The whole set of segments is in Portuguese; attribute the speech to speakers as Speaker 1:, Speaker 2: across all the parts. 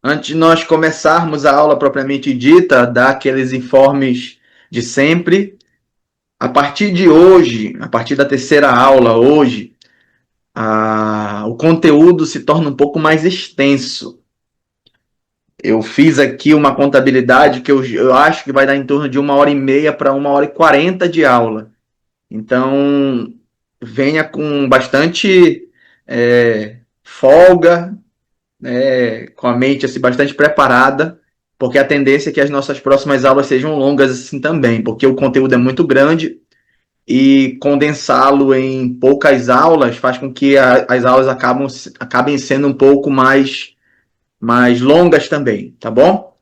Speaker 1: Antes de nós começarmos a aula propriamente dita, dar aqueles informes de sempre. A partir de hoje, a partir da terceira aula hoje, o conteúdo se torna um pouco mais extenso. Eu fiz aqui uma contabilidade que eu acho que vai dar em torno de 1h30 para 1h40 de aula. Então, venha com bastante folga, com a mente assim, bastante preparada, porque a tendência é que as nossas próximas aulas sejam longas assim também, porque o conteúdo é muito grande e condensá-lo em poucas aulas faz com que as aulas acabem sendo um pouco mais longas também, tá bom?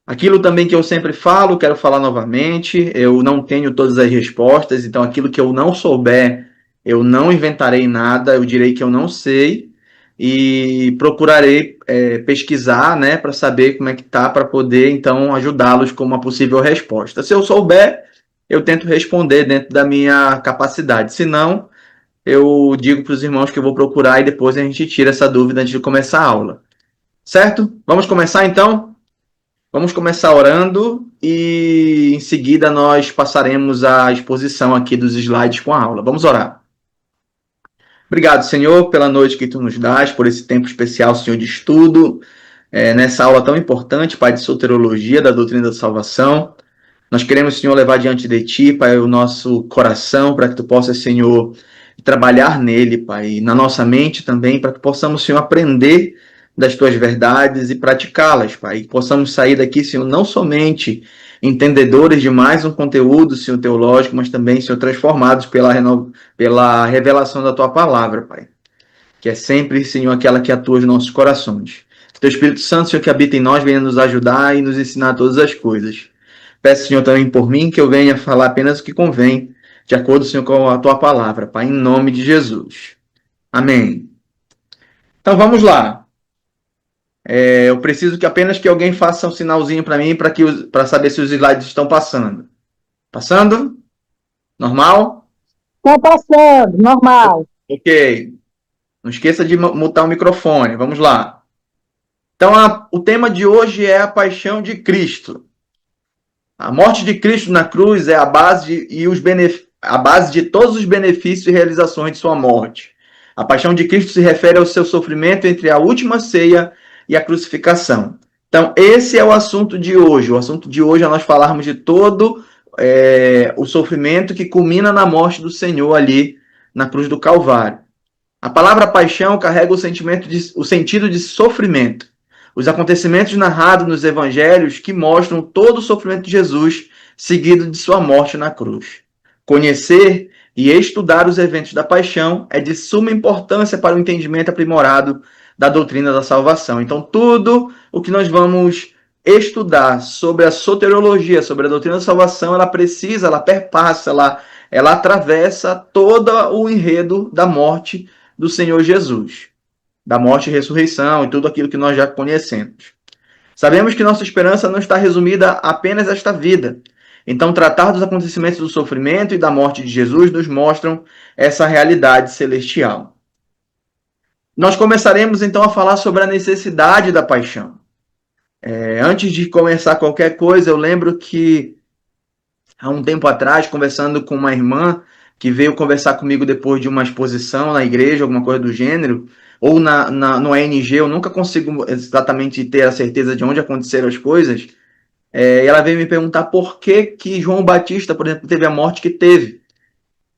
Speaker 1: Aquilo também que eu sempre falo, quero falar novamente, eu não tenho todas as respostas, então aquilo que eu não souber, eu não inventarei nada, eu direi que eu não sei e procurarei pesquisar, né, para saber como é que tá, para poder então ajudá-los com uma possível resposta. Se eu souber, eu tento responder dentro da minha capacidade. Se não, eu digo para os irmãos que eu vou procurar e depois a gente tira essa dúvida antes de começar a aula. Certo? Vamos começar então? Vamos começar orando e em seguida nós passaremos a exposição aqui dos slides com a aula. Vamos orar. Obrigado, Senhor, pela noite que tu nos dás, por esse tempo especial, Senhor, de estudo, nessa aula tão importante, Pai, de soterologia, da doutrina da salvação. Nós queremos, Senhor, levar diante de Ti, Pai, o nosso coração, para que Tu possas, Senhor, trabalhar nele, Pai, e na nossa mente também, para que possamos, Senhor, aprender das Tuas verdades e praticá-las, Pai, e que possamos sair daqui, Senhor, não somente entendedores de mais um conteúdo, Senhor, teológico, mas também, Senhor, transformados pela revelação da Tua palavra, Pai, que é sempre, Senhor, aquela que atua nos nossos corações. Que Teu Espírito Santo, Senhor, que habita em nós, venha nos ajudar e nos ensinar todas as coisas. Peço, Senhor, também por mim, que eu venha falar apenas o que convém, de acordo, Senhor, com a Tua palavra, Pai, em nome de Jesus. Amém. Então, vamos lá. Eu preciso que apenas que alguém faça um sinalzinho para mim, para saber se os slides estão passando. Passando? Normal?
Speaker 2: Está passando, normal.
Speaker 1: Ok. Não esqueça de mutar o microfone. Vamos lá. Então, o tema de hoje é a paixão de Cristo. A morte de Cristo na cruz é a base de todos os benefícios e realizações de sua morte. A paixão de Cristo se refere ao seu sofrimento entre a última ceia e a crucificação. Então, esse é o assunto de hoje. O assunto de hoje é nós falarmos de todo o sofrimento que culmina na morte do Senhor ali na cruz do Calvário. A palavra paixão carrega o sentido de sofrimento. Os acontecimentos narrados nos evangelhos que mostram todo o sofrimento de Jesus, seguido de sua morte na cruz. Conhecer e estudar os eventos da paixão é de suma importância para o entendimento aprimorado da doutrina da salvação. Então, tudo o que nós vamos estudar sobre a soteriologia, sobre a doutrina da salvação, ela perpassa, ela atravessa todo o enredo da morte do Senhor Jesus, da morte e ressurreição e tudo aquilo que nós já conhecemos. Sabemos que nossa esperança não está resumida apenas a esta vida. Então, tratar dos acontecimentos do sofrimento e da morte de Jesus nos mostram essa realidade celestial. Nós começaremos então a falar sobre a necessidade da paixão. Antes de começar qualquer coisa, eu lembro que há um tempo atrás, conversando com uma irmã que veio conversar comigo depois de uma exposição na igreja, alguma coisa do gênero, ou no ANG, eu nunca consigo exatamente ter a certeza de onde aconteceram as coisas. E ela veio me perguntar por que João Batista, por exemplo, teve a morte que teve.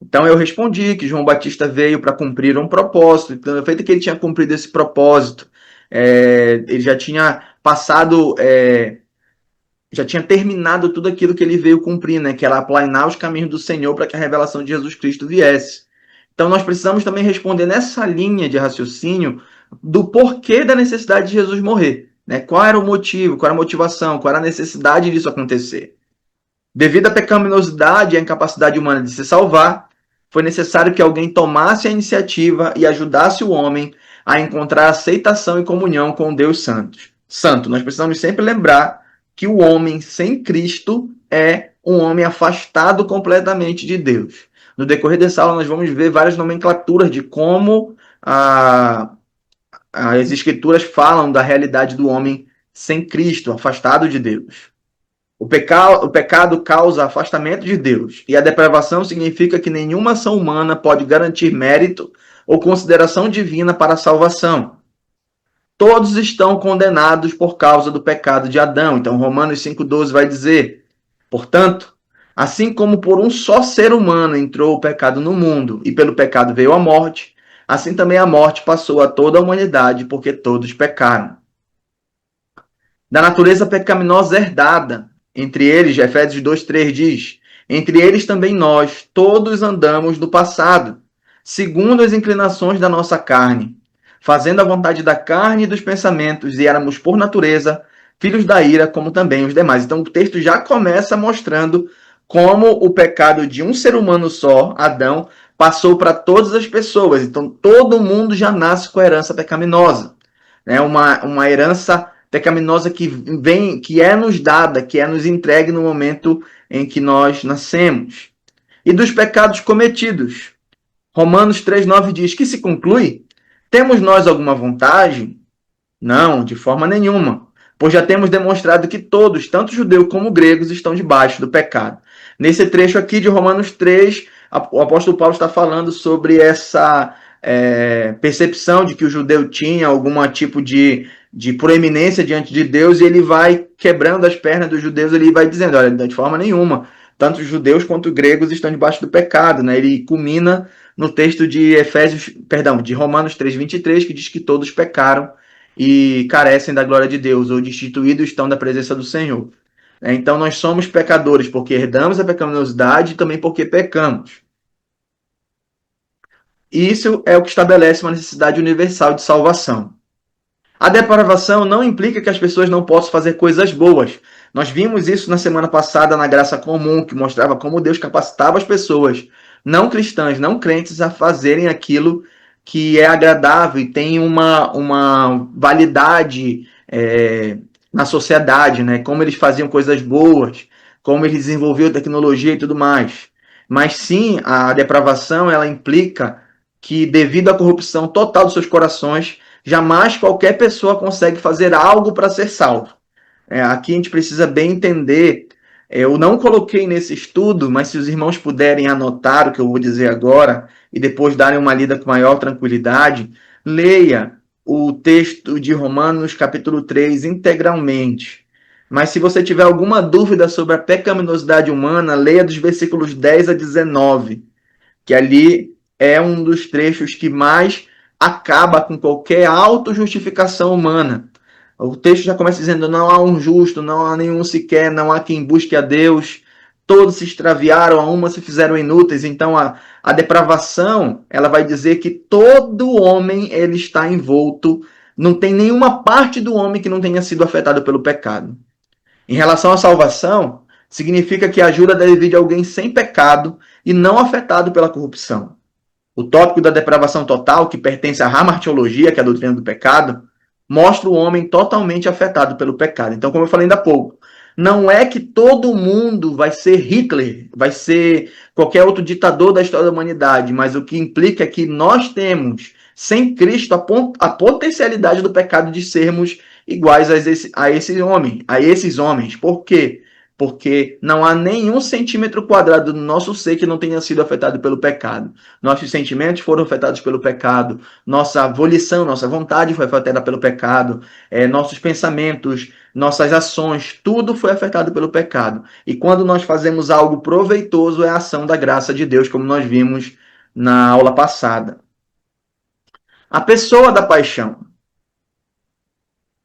Speaker 1: Então eu respondi que João Batista veio para cumprir um propósito. Então, no feito que ele tinha cumprido esse propósito, ele já tinha passado, já tinha terminado tudo aquilo que ele veio cumprir, né? Que era aplainar os caminhos do Senhor para que a revelação de Jesus Cristo viesse. Então nós precisamos também responder nessa linha de raciocínio do porquê da necessidade de Jesus morrer. Né? Qual era o motivo, qual era a motivação, qual era a necessidade disso acontecer. Devido à pecaminosidade e à incapacidade humana de se salvar, foi necessário que alguém tomasse a iniciativa e ajudasse o homem a encontrar aceitação e comunhão com Deus Santo. Nós precisamos sempre lembrar que o homem sem Cristo é um homem afastado completamente de Deus. No decorrer dessa aula, nós vamos ver várias nomenclaturas de como as escrituras falam da realidade do homem sem Cristo, afastado de Deus. O pecado causa afastamento de Deus, e a depravação significa que nenhuma ação humana pode garantir mérito ou consideração divina para a salvação. Todos estão condenados por causa do pecado de Adão. Então, Romanos 5,12 vai dizer: portanto, assim como por um só ser humano entrou o pecado no mundo, e pelo pecado veio a morte, assim também a morte passou a toda a humanidade, porque todos pecaram. Da natureza pecaminosa herdada, entre eles, Efésios 2,3 diz: entre eles também nós, todos andamos no passado, segundo as inclinações da nossa carne, fazendo a vontade da carne e dos pensamentos, e éramos, por natureza, filhos da ira, como também os demais. Então, o texto já começa mostrando como o pecado de um ser humano só, Adão, passou para todas as pessoas. Então, todo mundo já nasce com a herança pecaminosa. Né? Uma herança pecaminosa que é nos dada, que é nos entregue no momento em que nós nascemos. E dos pecados cometidos. Romanos 3,9 diz: que se conclui? Temos nós alguma vantagem? Não, de forma nenhuma, pois já temos demonstrado que todos, tanto judeus como gregos, estão debaixo do pecado. Nesse trecho aqui de Romanos 3, o apóstolo Paulo está falando sobre essa percepção de que o judeu tinha algum tipo de proeminência diante de Deus, e ele vai quebrando as pernas dos judeus, ele vai dizendo: olha, de forma nenhuma, tanto os judeus quanto os gregos estão debaixo do pecado. Né? Ele culmina no texto de de Romanos 3,23, que diz que todos pecaram e carecem da glória de Deus, ou destituídos estão da presença do Senhor. Então nós somos pecadores porque herdamos a pecaminosidade e também porque pecamos. Isso é o que estabelece uma necessidade universal de salvação. A depravação não implica que as pessoas não possam fazer coisas boas. Nós vimos isso na semana passada na graça comum, que mostrava como Deus capacitava as pessoas não cristãs, não crentes, a fazerem aquilo que é agradável e tem uma validade na sociedade, né? Como eles faziam coisas boas, como eles desenvolviam tecnologia e tudo mais. Mas sim, a depravação ela implica que, devido à corrupção total dos seus corações, jamais qualquer pessoa consegue fazer algo para ser salvo. Aqui a gente precisa bem entender. Eu não coloquei nesse estudo, mas se os irmãos puderem anotar o que eu vou dizer agora e depois darem uma lida com maior tranquilidade, leia o texto de Romanos capítulo 3 integralmente. Mas se você tiver alguma dúvida sobre a pecaminosidade humana, leia dos versículos 10 a 19, que ali é um dos trechos que mais acaba com qualquer autojustificação humana. O texto já começa dizendo: não há um justo, não há nenhum sequer, não há quem busque a Deus, todos se extraviaram, a uma se fizeram inúteis. Então a depravação, ela vai dizer que todo homem ele está envolto, não tem nenhuma parte do homem que não tenha sido afetado pelo pecado. Em relação à salvação, significa que a ajuda deve vir de alguém sem pecado e não afetado pela corrupção. O tópico da depravação total, que pertence à hamartiologia, que é a doutrina do pecado, mostra o homem totalmente afetado pelo pecado. Então, como eu falei ainda há pouco, não é que todo mundo vai ser Hitler, vai ser qualquer outro ditador da história da humanidade, mas o que implica é que nós temos, sem Cristo, a potencialidade do pecado de sermos iguais a esses homens. Por quê? Porque não há nenhum centímetro quadrado do nosso ser que não tenha sido afetado pelo pecado. Nossos sentimentos foram afetados pelo pecado, nossa volição, nossa vontade foi afetada pelo pecado, nossos pensamentos, nossas ações, tudo foi afetado pelo pecado. E quando nós fazemos algo proveitoso, é a ação da graça de Deus, como nós vimos na aula passada. A pessoa da paixão.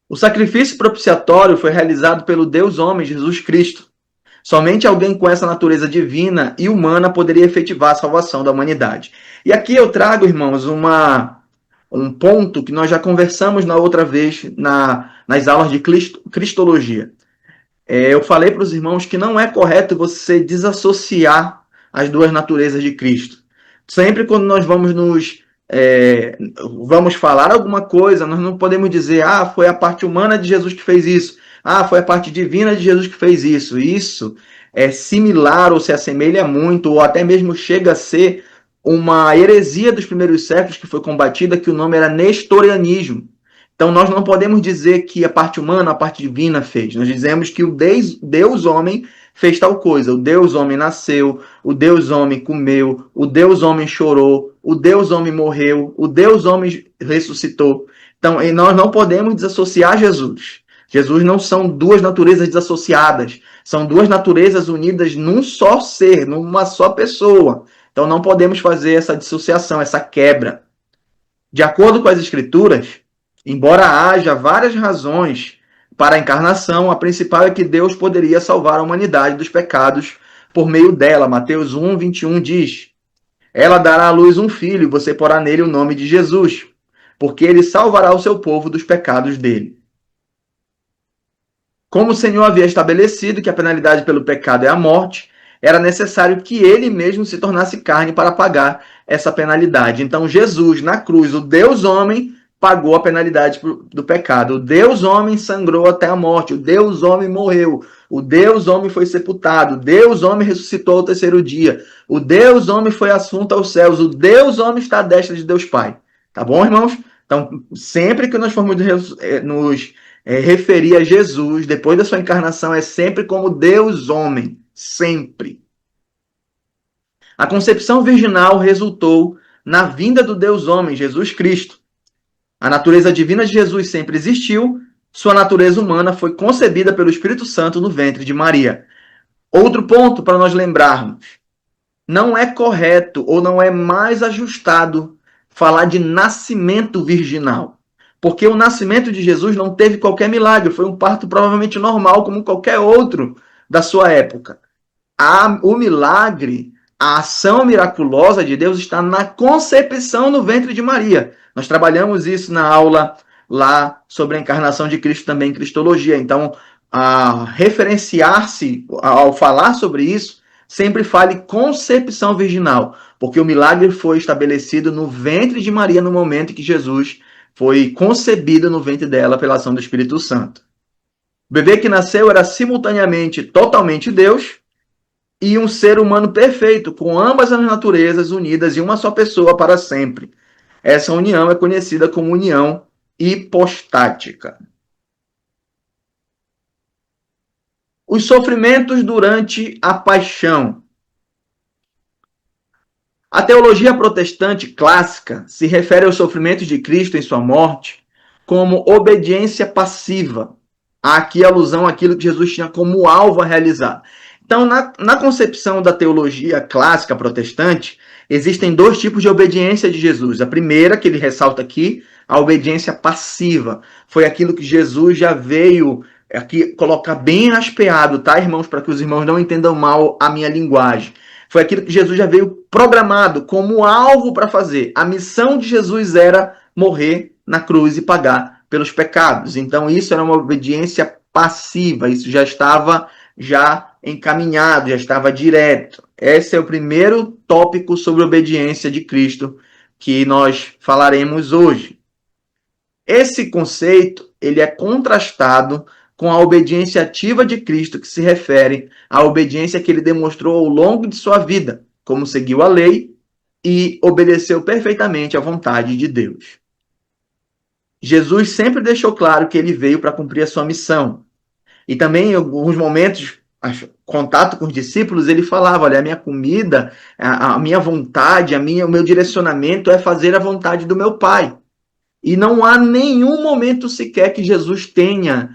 Speaker 1: O sacrifício propiciatório foi realizado pelo Deus homem, Jesus Cristo. Somente alguém com essa natureza divina e humana poderia efetivar a salvação da humanidade. E aqui eu trago, irmãos, um ponto que nós já conversamos na outra vez nas aulas de cristologia. Eu falei para os irmãos que não é correto você desassociar as duas naturezas de Cristo. Sempre quando nós vamos falar alguma coisa, nós não podemos dizer: foi a parte humana de Jesus que fez isso, foi a parte divina de Jesus que fez isso. Isso é similar ou se assemelha muito, ou até mesmo chega a ser uma heresia dos primeiros séculos que foi combatida, que o nome era nestorianismo, Então nós não podemos dizer que a parte humana, a parte divina fez. Nós dizemos que o Deus homem fez tal coisa. O Deus homem nasceu, o Deus homem comeu, o Deus homem chorou, o Deus homem morreu, o Deus homem ressuscitou. Então nós não podemos desassociar Jesus. Jesus não são duas naturezas desassociadas. São duas naturezas unidas num só ser, numa só pessoa. Então não podemos fazer essa dissociação, essa quebra. De acordo com as Escrituras, embora haja várias razões para a encarnação, a principal é que Deus poderia salvar a humanidade dos pecados por meio dela. Mateus 1, 21 diz: Ela dará à luz um filho, e você porá nele o nome de Jesus, porque ele salvará o seu povo dos pecados dele. Como o Senhor havia estabelecido que a penalidade pelo pecado é a morte, era necessário que ele mesmo se tornasse carne para pagar essa penalidade. Então Jesus, na cruz, o Deus homem, pagou a penalidade do pecado. O Deus homem sangrou até a morte. O Deus homem morreu. O Deus homem foi sepultado. O Deus homem ressuscitou ao terceiro dia. O Deus homem foi assunto aos céus. O Deus homem está à destra de Deus Pai. Tá bom, irmãos? Então, sempre que nós formos nos referir a Jesus, depois da sua encarnação, é sempre como Deus homem. Sempre. A concepção virginal resultou na vinda do Deus homem, Jesus Cristo. A natureza divina de Jesus sempre existiu, sua natureza humana foi concebida pelo Espírito Santo no ventre de Maria. Outro ponto para nós lembrarmos: não é correto ou não é mais ajustado falar de nascimento virginal, porque o nascimento de Jesus não teve qualquer milagre, foi um parto provavelmente normal, como qualquer outro da sua época. O milagre, a ação miraculosa de Deus está na concepção no ventre de Maria. Nós trabalhamos isso na aula lá sobre a encarnação de Cristo, também em Cristologia. Então, a referenciar-se ao falar sobre isso, sempre fale concepção virginal, porque o milagre foi estabelecido no ventre de Maria no momento em que Jesus foi concebido no ventre dela pela ação do Espírito Santo. O bebê que nasceu era simultaneamente totalmente Deus e um ser humano perfeito, com ambas as naturezas unidas em uma só pessoa para sempre. Essa união é conhecida como união hipostática. Os sofrimentos durante a paixão. A teologia protestante clássica se refere aos sofrimentos de Cristo em sua morte como obediência passiva. Há aqui alusão àquilo que Jesus tinha como alvo a realizar. Então, na concepção da teologia clássica protestante, existem dois tipos de obediência de Jesus. A primeira, que ele ressalta aqui, a obediência passiva. Foi aquilo que Jesus já veio aqui colocar bem raspeado, tá, irmãos? Para que os irmãos não entendam mal a minha linguagem. Foi aquilo que Jesus já veio programado como alvo para fazer. A missão de Jesus era morrer na cruz e pagar pelos pecados. Então, isso era uma obediência passiva. Isso já estava encaminhado, já estava direto. Esse é o primeiro tópico sobre obediência de Cristo que nós falaremos hoje. Esse conceito, ele é contrastado com a obediência ativa de Cristo, que se refere à obediência que ele demonstrou ao longo de sua vida, como seguiu a lei e obedeceu perfeitamente à vontade de Deus. Jesus sempre deixou claro que ele veio para cumprir a sua missão. E também, em alguns momentos, contato com os discípulos, ele falava: olha, a minha comida, a minha vontade, o meu direcionamento é fazer a vontade do meu Pai. E não há nenhum momento sequer que Jesus tenha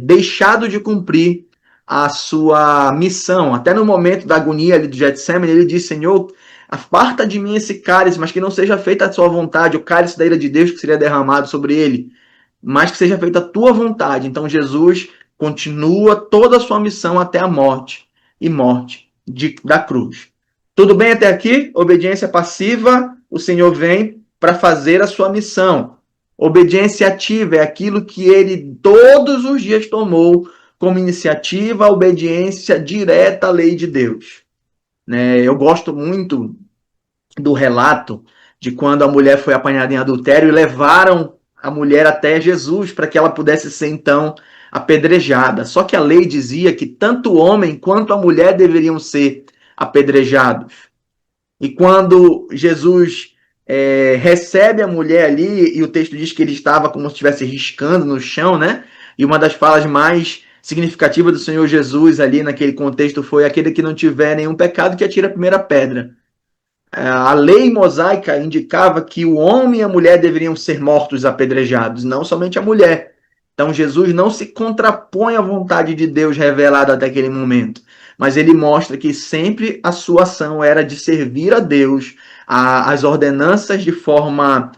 Speaker 1: deixado de cumprir a sua missão. Até no momento da agonia ali do Getsemane, ele disse: Senhor, aparta de mim esse cálice, mas que não seja feita a sua vontade, o cálice da ira de Deus que seria derramado sobre ele, mas que seja feita a tua vontade. Então Jesus continua toda a sua missão até a morte da cruz. Tudo bem até aqui? Obediência passiva, o Senhor vem para fazer a sua missão. Obediência ativa é aquilo que ele todos os dias tomou como iniciativa, a obediência direta à lei de Deus. Eu gosto muito do relato de quando a mulher foi apanhada em adultério e levaram a mulher até Jesus para que ela pudesse ser, então, apedrejada. Só que a lei dizia que tanto o homem quanto a mulher deveriam ser apedrejados. E quando Jesus recebe a mulher ali, e o texto diz que ele estava como se estivesse riscando no chão, né? E uma das falas mais significativas do Senhor Jesus ali naquele contexto foi: aquele que não tiver nenhum pecado que atire a primeira pedra. A lei mosaica indicava que o homem e a mulher deveriam ser mortos apedrejados, não somente a mulher. Então Jesus não se contrapõe à vontade de Deus revelada até aquele momento, mas ele mostra que sempre a sua ação era de servir a Deus, as ordenanças de forma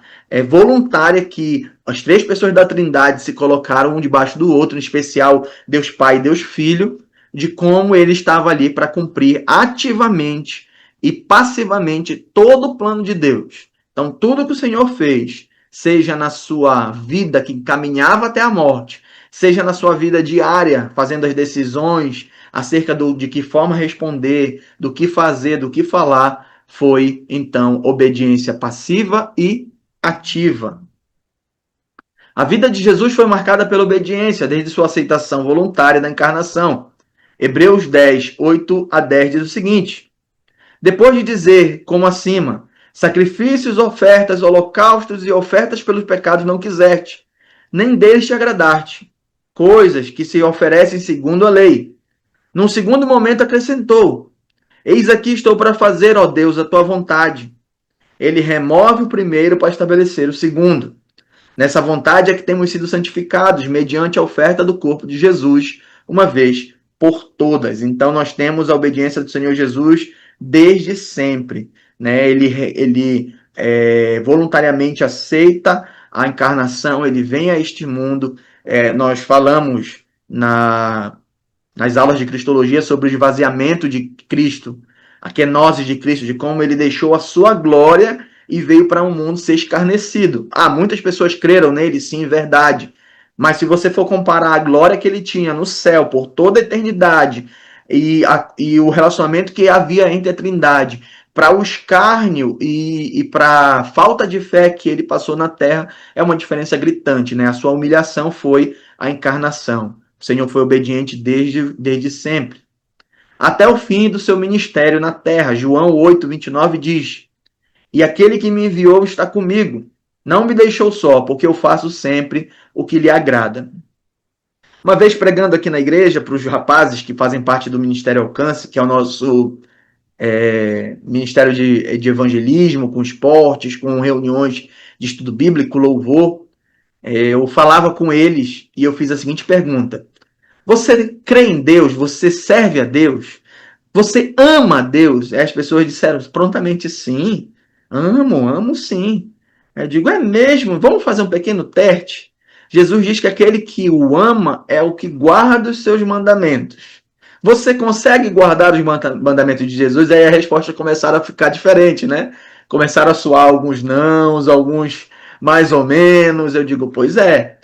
Speaker 1: voluntária que as três pessoas da Trindade se colocaram um debaixo do outro, em especial Deus Pai e Deus Filho, de como ele estava ali para cumprir ativamente e passivamente todo o plano de Deus. Então, tudo que o Senhor fez, seja na sua vida que caminhava até a morte, seja na sua vida diária, fazendo as decisões acerca de que forma responder, do que fazer, do que falar, foi então obediência passiva e ativa. A vida de Jesus foi marcada pela obediência, desde sua aceitação voluntária da encarnação. Hebreus 10, 8 a 10 diz o seguinte: depois de dizer, como acima, sacrifícios, ofertas, holocaustos e ofertas pelos pecados não quiseste, nem deles te agradaste, coisas que se oferecem segundo a lei. Num segundo momento acrescentou: eis aqui estou para fazer, ó Deus, a tua vontade. Ele remove o primeiro para estabelecer o segundo. Nessa vontade é que temos sido santificados mediante a oferta do corpo de Jesus, uma vez por todas. Então nós temos a obediência do Senhor Jesus desde sempre, né? Ele voluntariamente aceita a encarnação, ele vem a este mundo. Nós falamos nas aulas de Cristologia sobre o esvaziamento de Cristo, a kenosis de Cristo, de como ele deixou a sua glória e veio para um mundo ser escarnecido. Muitas pessoas creram nele, sim, verdade. Mas se você for comparar a glória que ele tinha no céu por toda a eternidade e o relacionamento que havia entre a Trindade, para o escárnio e para a falta de fé que ele passou na terra, é uma diferença gritante, né? A sua humilhação foi a encarnação. O Senhor foi obediente desde sempre. Até o fim do seu ministério na terra. João 8, 29 diz: e aquele que me enviou está comigo. Não me deixou só, porque eu faço sempre o que lhe agrada. Uma vez pregando aqui na igreja para os rapazes que fazem parte do Ministério Alcance, que é o nosso ministério de evangelismo, com esportes, com reuniões de estudo bíblico, louvor, eu falava com eles e eu fiz a seguinte pergunta: você crê em Deus? Você serve a Deus? Você ama a Deus? As pessoas disseram prontamente sim. Amo sim. Eu digo, é mesmo? Vamos fazer um pequeno teste? Jesus diz que aquele que o ama é o que guarda os seus mandamentos. Você consegue guardar os mandamentos de Jesus? Aí a resposta começaram a ficar diferente, né? Começaram a soar alguns nãos, alguns mais ou menos. Eu digo, pois é.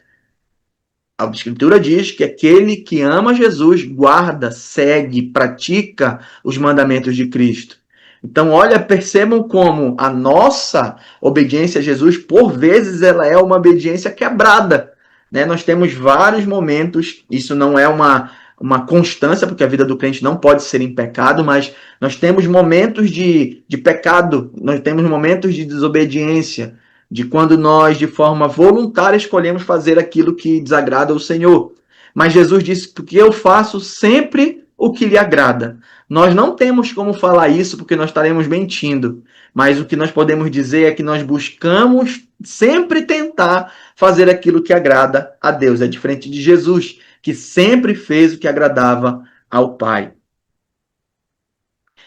Speaker 1: A Escritura diz que aquele que ama Jesus guarda, segue, pratica os mandamentos de Cristo. Então, olha, percebam como a nossa obediência a Jesus, por vezes, ela é uma obediência quebrada. Né? Nós temos vários momentos, isso não é uma constância, porque a vida do crente não pode ser em pecado, mas nós temos momentos de pecado, nós temos momentos de desobediência, de quando nós, de forma voluntária, escolhemos fazer aquilo que desagrada ao Senhor. Mas Jesus disse que eu faço sempre o que lhe agrada. Nós não temos como falar isso porque nós estaremos mentindo, mas o que nós podemos dizer é que nós buscamos sempre tentar fazer aquilo que agrada a Deus. É diferente de Jesus, que sempre fez o que agradava ao Pai.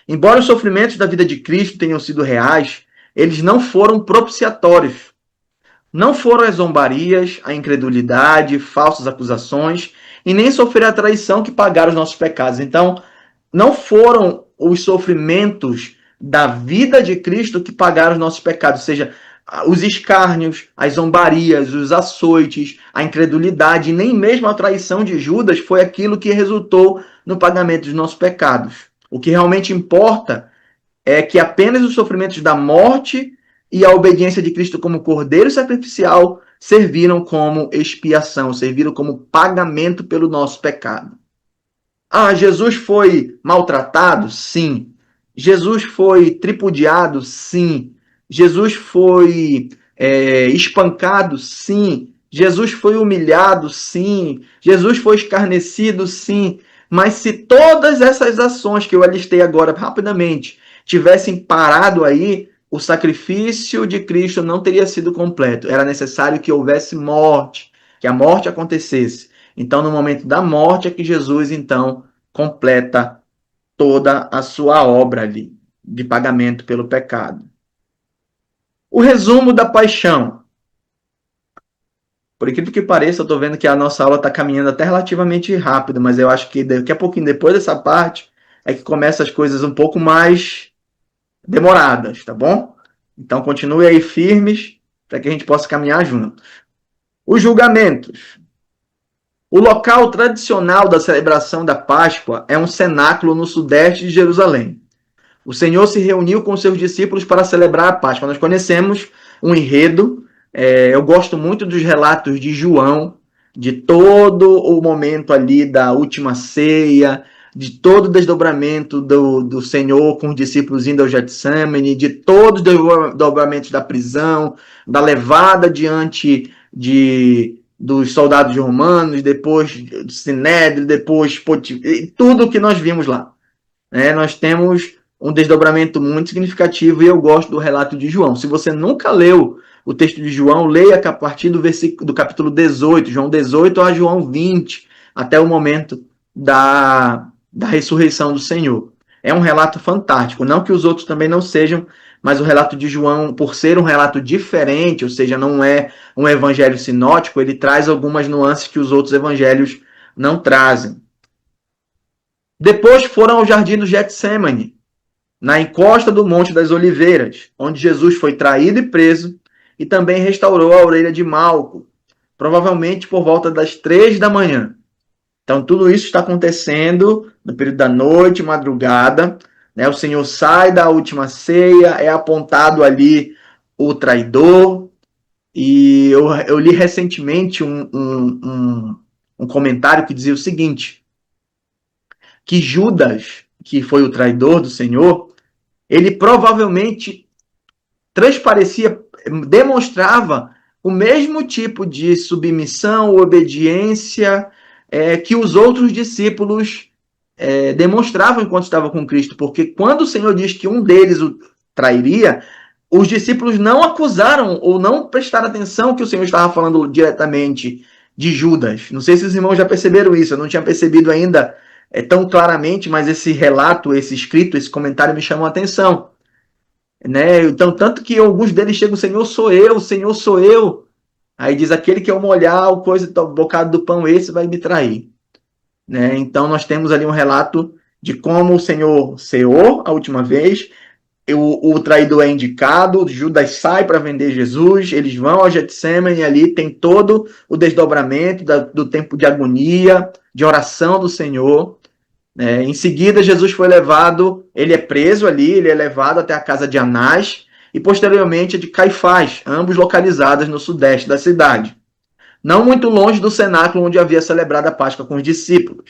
Speaker 1: Embora os sofrimentos da vida de Cristo tenham sido reais, eles não foram propiciatórios. Não foram as zombarias, a incredulidade, falsas acusações e nem sofrer a traição que pagaram os nossos pecados. Então, não foram os sofrimentos da vida de Cristo que pagaram os nossos pecados, ou seja, os escárnios, as zombarias, os açoites, a incredulidade, nem mesmo a traição de Judas foi aquilo que resultou no pagamento dos nossos pecados. O que realmente importa é que apenas os sofrimentos da morte e a obediência de Cristo como cordeiro sacrificial serviram como expiação, serviram como pagamento pelo nosso pecado. Jesus foi maltratado? Sim. Jesus foi tripudiado? Sim. Jesus foi espancado? Sim. Jesus foi humilhado? Sim. Jesus foi escarnecido? Sim. Mas se todas essas ações que eu alistei agora rapidamente tivessem parado aí, o sacrifício de Cristo não teria sido completo. Era necessário que houvesse morte, que a morte acontecesse. Então, no momento da morte é que Jesus, então, completa toda a sua obra ali de pagamento pelo pecado. O resumo da paixão. Por incrível que pareça, eu estou vendo que a nossa aula está caminhando até relativamente rápido, mas eu acho que daqui a pouquinho, depois dessa parte, é que começa as coisas um pouco mais demoradas, tá bom? Então continue aí firmes para que a gente possa caminhar juntos. Os julgamentos. O local tradicional da celebração da Páscoa é um cenáculo no sudeste de Jerusalém. O Senhor se reuniu com seus discípulos para celebrar a Páscoa. Nós conhecemos um enredo. Eu gosto muito dos relatos de João, de todo o momento ali da última ceia, de todo o desdobramento do Senhor com os discípulos indo ao Getsemane, de todos os desdobramentos da prisão, da levada diante dos soldados romanos, depois do Sinédrio, depois tudo que nós vimos lá. Nós temos um desdobramento muito significativo e eu gosto do relato de João. Se você nunca leu o texto de João, leia a partir do capítulo 18, João 18 a João 20, até o momento da ressurreição do Senhor. É um relato fantástico, não que os outros também não sejam, mas o relato de João, por ser um relato diferente, ou seja, não é um evangelho sinótico, ele traz algumas nuances que os outros evangelhos não trazem. Depois foram ao jardim do Getsemane, na encosta do Monte das Oliveiras, onde Jesus foi traído e preso, e também restaurou a orelha de Malco, provavelmente por volta das 3 da manhã. Então, tudo isso está acontecendo no período da noite, madrugada. O Senhor sai da última ceia, é apontado ali o traidor. E eu li recentemente um comentário que dizia o seguinte, que Judas, que foi o traidor do Senhor, ele provavelmente transparecia, demonstrava o mesmo tipo de submissão, obediência que os outros discípulos demonstravam enquanto estavam com Cristo, porque quando o Senhor diz que um deles o trairia, os discípulos não acusaram ou não prestaram atenção que o Senhor estava falando diretamente de Judas. Não sei se os irmãos já perceberam isso, eu não tinha percebido ainda tão claramente, mas esse relato, esse escrito, esse comentário me chamou a atenção. Então, tanto que alguns deles chegam, Senhor sou eu, Senhor sou eu. Aí diz, aquele que eu molhar o bocado do pão, esse vai me trair. Então, nós temos ali um relato de como o Senhor ceou a última vez, o traidor é indicado, Judas sai para vender Jesus, eles vão ao Getsemane e ali tem todo o desdobramento do tempo de agonia, de oração do Senhor. Em seguida, Jesus foi levado, ele é preso ali, ele é levado até a casa de Anás e posteriormente a de Caifás, ambos localizados no sudeste da cidade, não muito longe do cenáculo onde havia celebrado a Páscoa com os discípulos.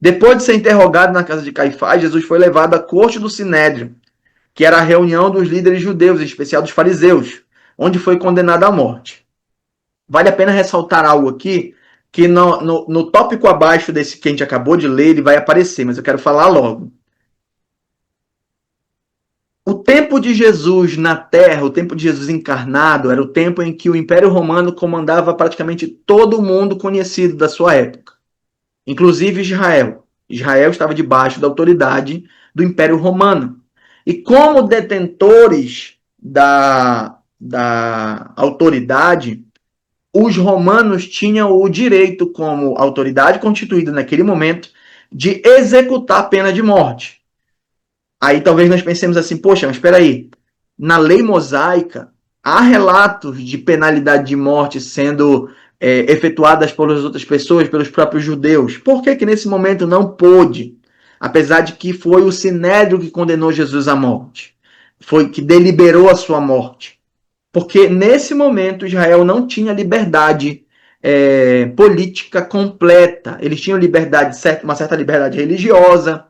Speaker 1: Depois de ser interrogado na casa de Caifás, Jesus foi levado à corte do Sinédrio, que era a reunião dos líderes judeus, em especial dos fariseus, onde foi condenado à morte. Vale a pena ressaltar algo aqui, que no tópico abaixo desse que a gente acabou de ler, ele vai aparecer, mas eu quero falar logo. O tempo de Jesus na Terra, o tempo de Jesus encarnado, era o tempo em que o Império Romano comandava praticamente todo o mundo conhecido da sua época, inclusive Israel. Israel estava debaixo da autoridade do Império Romano. E como detentores da autoridade, os romanos tinham o direito, como autoridade constituída naquele momento, de executar a pena de morte. Aí talvez nós pensemos assim, poxa, mas espera aí, na lei mosaica há relatos de penalidade de morte sendo efetuadas pelas outras pessoas, pelos próprios judeus. Por que nesse momento não pôde? Apesar de que foi o Sinédrio que condenou Jesus à morte. Foi que deliberou a sua morte. Porque nesse momento Israel não tinha liberdade política completa. Eles tinham liberdade, uma certa liberdade religiosa,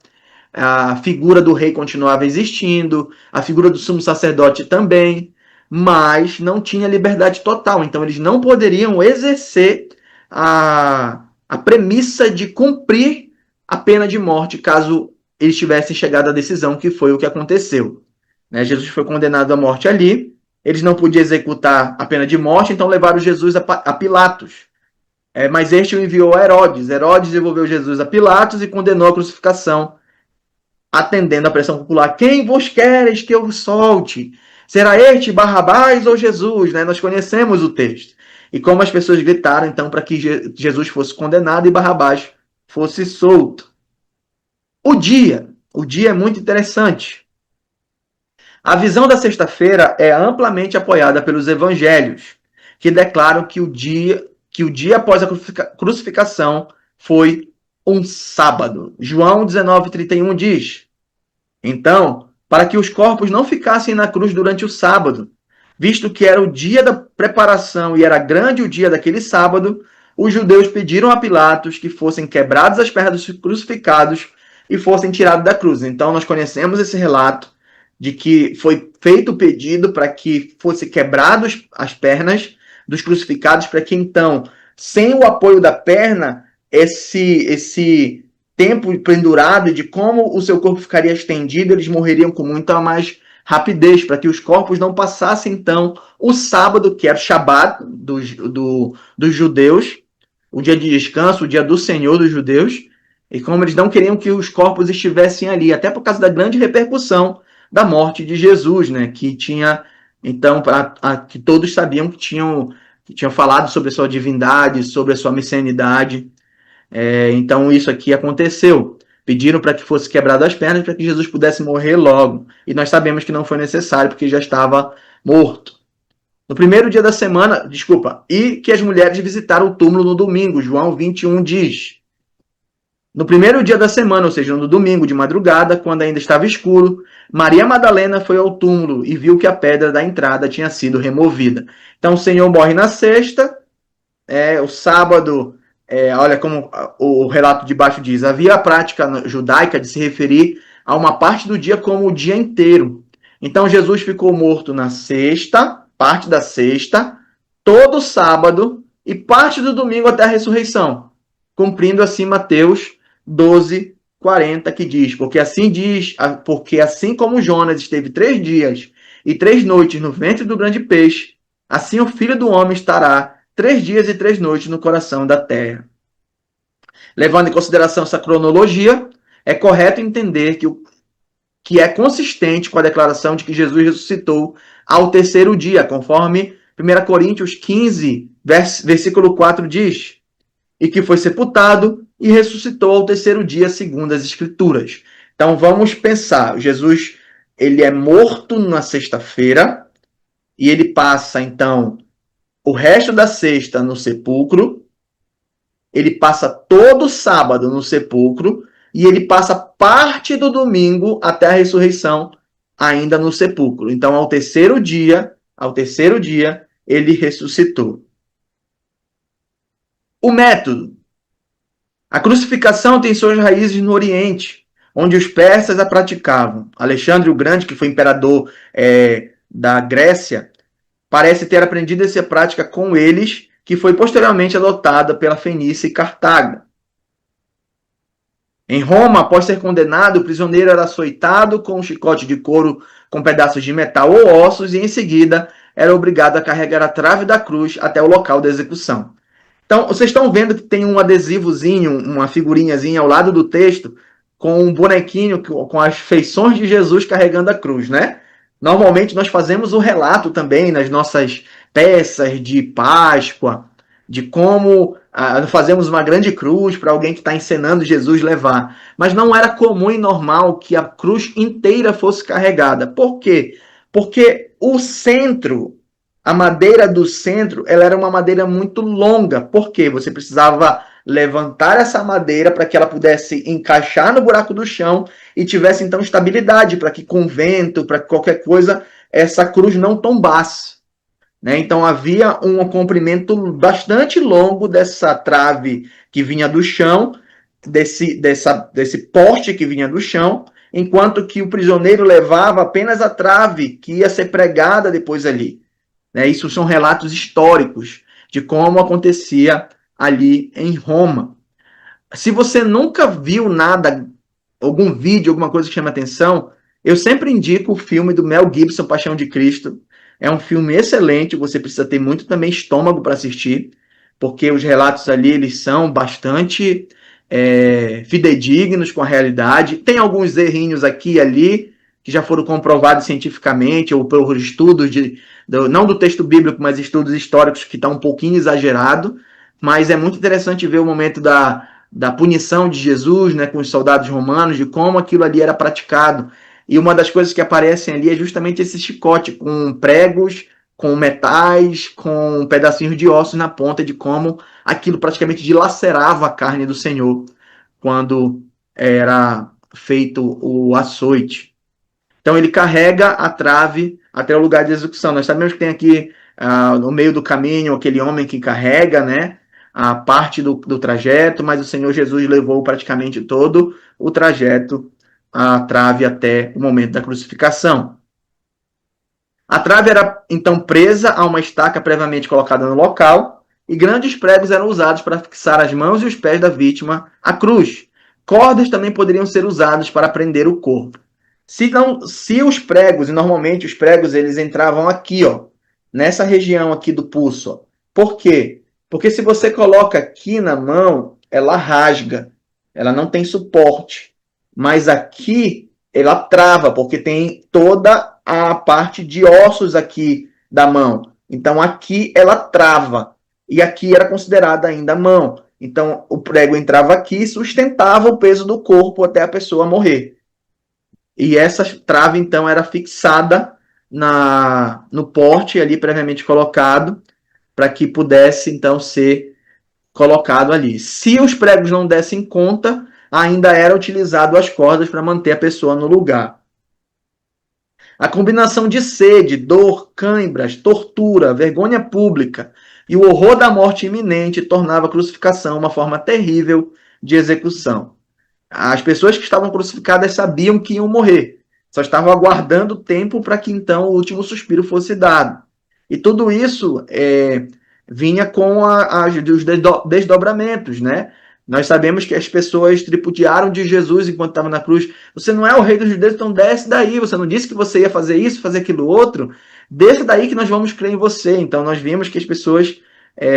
Speaker 1: a figura do rei continuava existindo, a figura do sumo sacerdote também, mas não tinha liberdade total. Então, eles não poderiam exercer a premissa de cumprir a pena de morte caso eles tivessem chegado à decisão, que foi o que aconteceu. Né? Jesus foi condenado à morte ali, eles não podiam executar a pena de morte, então levaram Jesus a Pilatos. Mas este o enviou a Herodes. Herodes devolveu Jesus a Pilatos e condenou a crucificação, atendendo à pressão popular. Quem vos queres que eu solte? Será este Barrabás ou Jesus? Né? Nós conhecemos o texto. E como as pessoas gritaram, então, para que Jesus fosse condenado e Barrabás fosse solto. O dia é muito interessante. A visão da sexta-feira é amplamente apoiada pelos evangelhos, que declaram que o dia após a crucificação foi um sábado. João 19:31 diz: Então, para que os corpos não ficassem na cruz durante o sábado, visto que era o dia da preparação e era grande o dia daquele sábado, os judeus pediram a Pilatos que fossem quebradas as pernas dos crucificados e fossem tirados da cruz. Então, nós conhecemos esse relato de que foi feito o pedido para que fosse quebrados as pernas dos crucificados, para que então, sem o apoio da perna, esse tempo pendurado de como o seu corpo ficaria estendido, eles morreriam com muita mais rapidez, para que os corpos não passassem, então, o sábado, que era o Shabat dos judeus, o dia de descanso, o dia do Senhor dos judeus, e como eles não queriam que os corpos estivessem ali, até por causa da grande repercussão da morte de Jesus, né, que tinha, então, que todos sabiam que tinham falado sobre a sua divindade, sobre a sua messianidade. Então isso aqui aconteceu. Pediram para que fosse quebrado as pernas para que Jesus pudesse morrer logo. E nós sabemos que não foi necessário, porque já estava morto. No primeiro dia da semana, e que as mulheres visitaram o túmulo no domingo. João 21 diz: No primeiro dia da semana, ou seja, no domingo de madrugada, quando ainda estava escuro, Maria Madalena foi ao túmulo e viu que a pedra da entrada tinha sido removida. Então o Senhor morre na sexta, o sábado, olha como o relato de baixo diz, havia a prática judaica de se referir a uma parte do dia como o dia inteiro. Então Jesus ficou morto na sexta, parte da sexta, todo sábado e parte do domingo até a ressurreição, cumprindo assim Mateus 12:40, que porque assim como Jonas esteve 3 dias e 3 noites no ventre do grande peixe, assim o Filho do Homem estará 3 dias e 3 noites no coração da terra. Levando em consideração essa cronologia, é correto entender que é consistente com a declaração de que Jesus ressuscitou ao terceiro dia, conforme 1 Coríntios 15, versículo 4 diz, e que foi sepultado e ressuscitou ao terceiro dia, segundo as Escrituras. Então vamos pensar, Jesus ele é morto na sexta-feira e ele passa então o resto da sexta no sepulcro, ele passa todo sábado no sepulcro e ele passa parte do domingo até a ressurreição ainda no sepulcro. Então, ao terceiro dia, ele ressuscitou. O método. A crucificação tem suas raízes no Oriente, onde os persas a praticavam. Alexandre o Grande, que foi imperador da Grécia, parece ter aprendido essa prática com eles, que foi posteriormente adotada pela Fenícia e Cartago. Em Roma, após ser condenado, o prisioneiro era açoitado com um chicote de couro com pedaços de metal ou ossos e, em seguida, era obrigado a carregar a trave da cruz até o local da execução. Então, vocês estão vendo que tem um adesivozinho, uma figurinhazinha ao lado do texto, com um bonequinho com as feições de Jesus carregando a cruz, né? Normalmente nós fazemos o relato também nas nossas peças de Páscoa, de como fazemos uma grande cruz para alguém que está encenando Jesus levar. Mas não era comum e normal que a cruz inteira fosse carregada. Por quê? Porque o centro, a madeira do centro, ela era uma madeira muito longa. Por quê? Você precisava levantar essa madeira para que ela pudesse encaixar no buraco do chão e tivesse então estabilidade, para que com vento, para que qualquer coisa, essa cruz não tombasse. Né? Então havia um comprimento bastante longo dessa trave que vinha do chão desse poste que vinha do chão, enquanto que o prisioneiro levava apenas a trave que ia ser pregada depois ali. Né? Isso são relatos históricos de como acontecia ali em Roma. Se você nunca viu nada, algum vídeo, alguma coisa que chama atenção, eu sempre indico o filme do Mel Gibson, Paixão de Cristo. É um filme excelente, você precisa ter muito também estômago para assistir, porque os relatos ali eles são bastante fidedignos com a realidade. Tem alguns errinhos aqui e ali que já foram comprovados cientificamente ou por estudos não do texto bíblico, mas estudos históricos que estão um pouquinho exagerado. Mas é muito interessante ver o momento da punição de Jesus, né, com os soldados romanos, de como aquilo ali era praticado. E uma das coisas que aparecem ali é justamente esse chicote com pregos, com metais, com pedacinhos de ossos na ponta, de como aquilo praticamente dilacerava a carne do Senhor quando era feito o açoite. Então ele carrega a trave até o lugar de execução. Nós sabemos que tem aqui no meio do caminho aquele homem que carrega, né, a parte do trajeto, mas o Senhor Jesus levou praticamente todo o trajeto, a trave até o momento da crucificação. A trave era então presa a uma estaca previamente colocada no local e grandes pregos eram usados para fixar as mãos e os pés da vítima à cruz. Cordas também poderiam ser usadas para prender o corpo. Se os pregos, e normalmente os pregos eles entravam aqui, ó, nessa região aqui do pulso. Ó. Por quê? Porque se você coloca aqui na mão, ela rasga, ela não tem suporte. Mas aqui ela trava, porque tem toda a parte de ossos aqui da mão. Então aqui ela trava. E aqui era considerada ainda a mão. Então o prego entrava aqui e sustentava o peso do corpo até a pessoa morrer. E essa trave, então, era fixada no porte ali previamente colocado, para que pudesse, então, ser colocado ali. Se os pregos não dessem conta, ainda era utilizado as cordas para manter a pessoa no lugar. A combinação de sede, dor, cãibras, tortura, vergonha pública e o horror da morte iminente tornava a crucificação uma forma terrível de execução. As pessoas que estavam crucificadas sabiam que iam morrer, só estavam aguardando o tempo para que então o último suspiro fosse dado. E tudo isso vinha com os desdobramentos, né? Nós sabemos que as pessoas tripudiaram de Jesus enquanto estava na cruz. Você não é o rei dos judeus, então desce daí. Você não disse que você ia fazer isso, fazer aquilo outro. Desce daí que nós vamos crer em você. Então nós vimos que as pessoas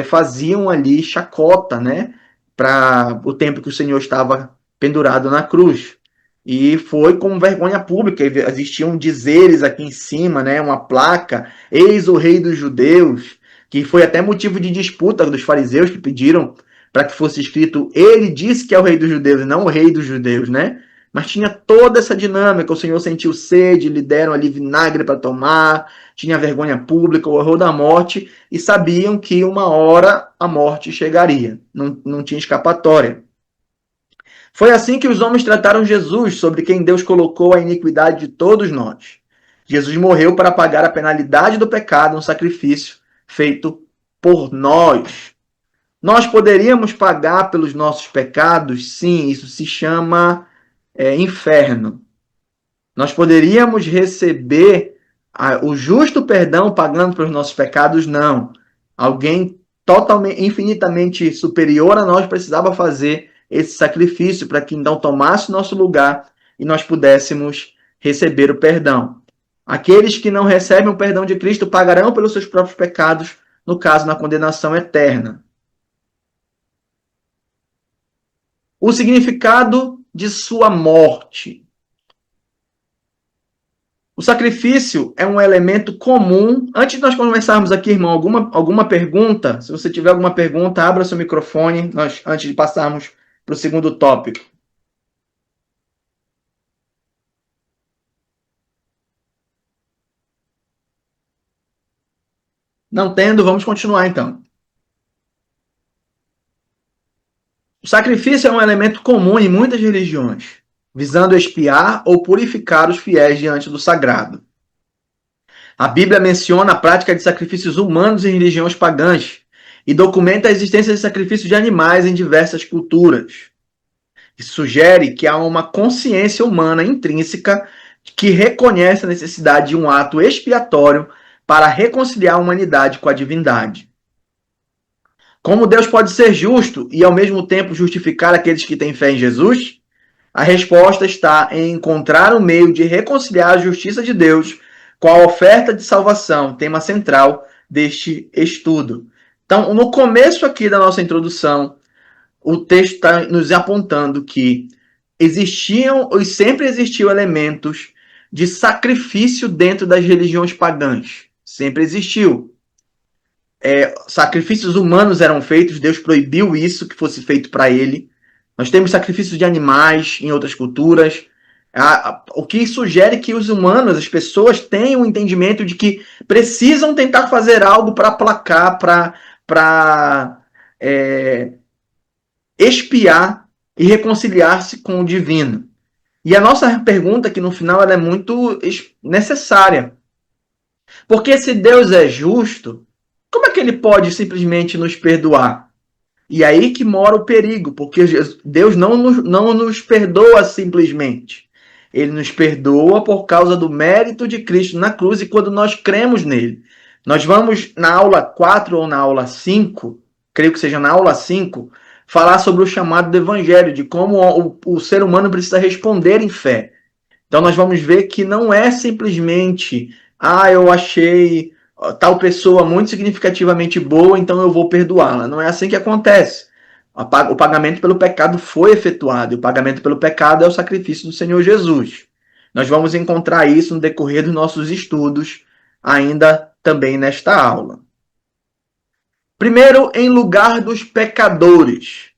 Speaker 1: faziam ali chacota, né? Para o tempo que o Senhor estava pendurado na cruz. E foi com vergonha pública. Existiam dizeres aqui em cima, né? Uma placa, eis o rei dos judeus, que foi até motivo de disputa dos fariseus que pediram para que fosse escrito, ele disse que é o rei dos judeus, e não o rei dos judeus, né? Mas tinha toda essa dinâmica, o Senhor sentiu sede, lhe deram ali vinagre para tomar, tinha vergonha pública, o horror da morte, e sabiam que uma hora a morte chegaria, não tinha escapatória. Foi assim que os homens trataram Jesus, sobre quem Deus colocou a iniquidade de todos nós. Jesus morreu para pagar a penalidade do pecado, um sacrifício feito por nós. Nós poderíamos pagar pelos nossos pecados? Sim, isso se chama inferno. Nós poderíamos receber o justo perdão pagando pelos nossos pecados? Não. Alguém totalmente, infinitamente superior a nós precisava fazer esse sacrifício para que então tomasse nosso lugar e nós pudéssemos receber o perdão. Aqueles que não recebem o perdão de Cristo pagarão pelos seus próprios pecados, no caso, na condenação eterna. O significado de sua morte. O sacrifício é um elemento comum. Antes de nós começarmos aqui, irmão, alguma pergunta? Se você tiver alguma pergunta, abra seu microfone antes de passarmos para o segundo tópico. Não tendo, vamos continuar então. O sacrifício é um elemento comum em muitas religiões, visando expiar ou purificar os fiéis diante do sagrado. A Bíblia menciona a prática de sacrifícios humanos em religiões pagãs e documenta a existência de sacrifícios de animais em diversas culturas. Isso sugere que há uma consciência humana intrínseca que reconhece a necessidade de um ato expiatório para reconciliar a humanidade com a divindade. Como Deus pode ser justo e ao mesmo tempo justificar aqueles que têm fé em Jesus? A resposta está em encontrar um meio de reconciliar a justiça de Deus com a oferta de salvação, tema central deste estudo. Então, no começo aqui da nossa introdução, o texto está nos apontando que existiam e sempre existiu elementos de sacrifício dentro das religiões pagãs. Sempre existiu. Sacrifícios humanos eram feitos, Deus proibiu isso que fosse feito para ele. Nós temos sacrifícios de animais em outras culturas, o que sugere que os humanos, as pessoas, têm um entendimento de que precisam tentar fazer algo para aplacar, para expiar e reconciliar-se com o divino. E a nossa pergunta aqui no final ela é muito necessária. Porque se Deus é justo, como é que ele pode simplesmente nos perdoar? E aí que mora o perigo, porque Deus não nos perdoa simplesmente. Ele nos perdoa por causa do mérito de Cristo na cruz e quando nós cremos nele. Nós vamos na aula 4 ou na aula 5, creio que seja na aula 5, falar sobre o chamado do evangelho, de como o ser humano precisa responder em fé. Então nós vamos ver que não é simplesmente, eu achei tal pessoa muito significativamente boa, então eu vou perdoá-la. Não é assim que acontece. O pagamento pelo pecado foi efetuado, e o pagamento pelo pecado é o sacrifício do Senhor Jesus. Nós vamos encontrar isso no decorrer dos nossos estudos, ainda também nesta aula. Primeiro, em lugar dos pecadores.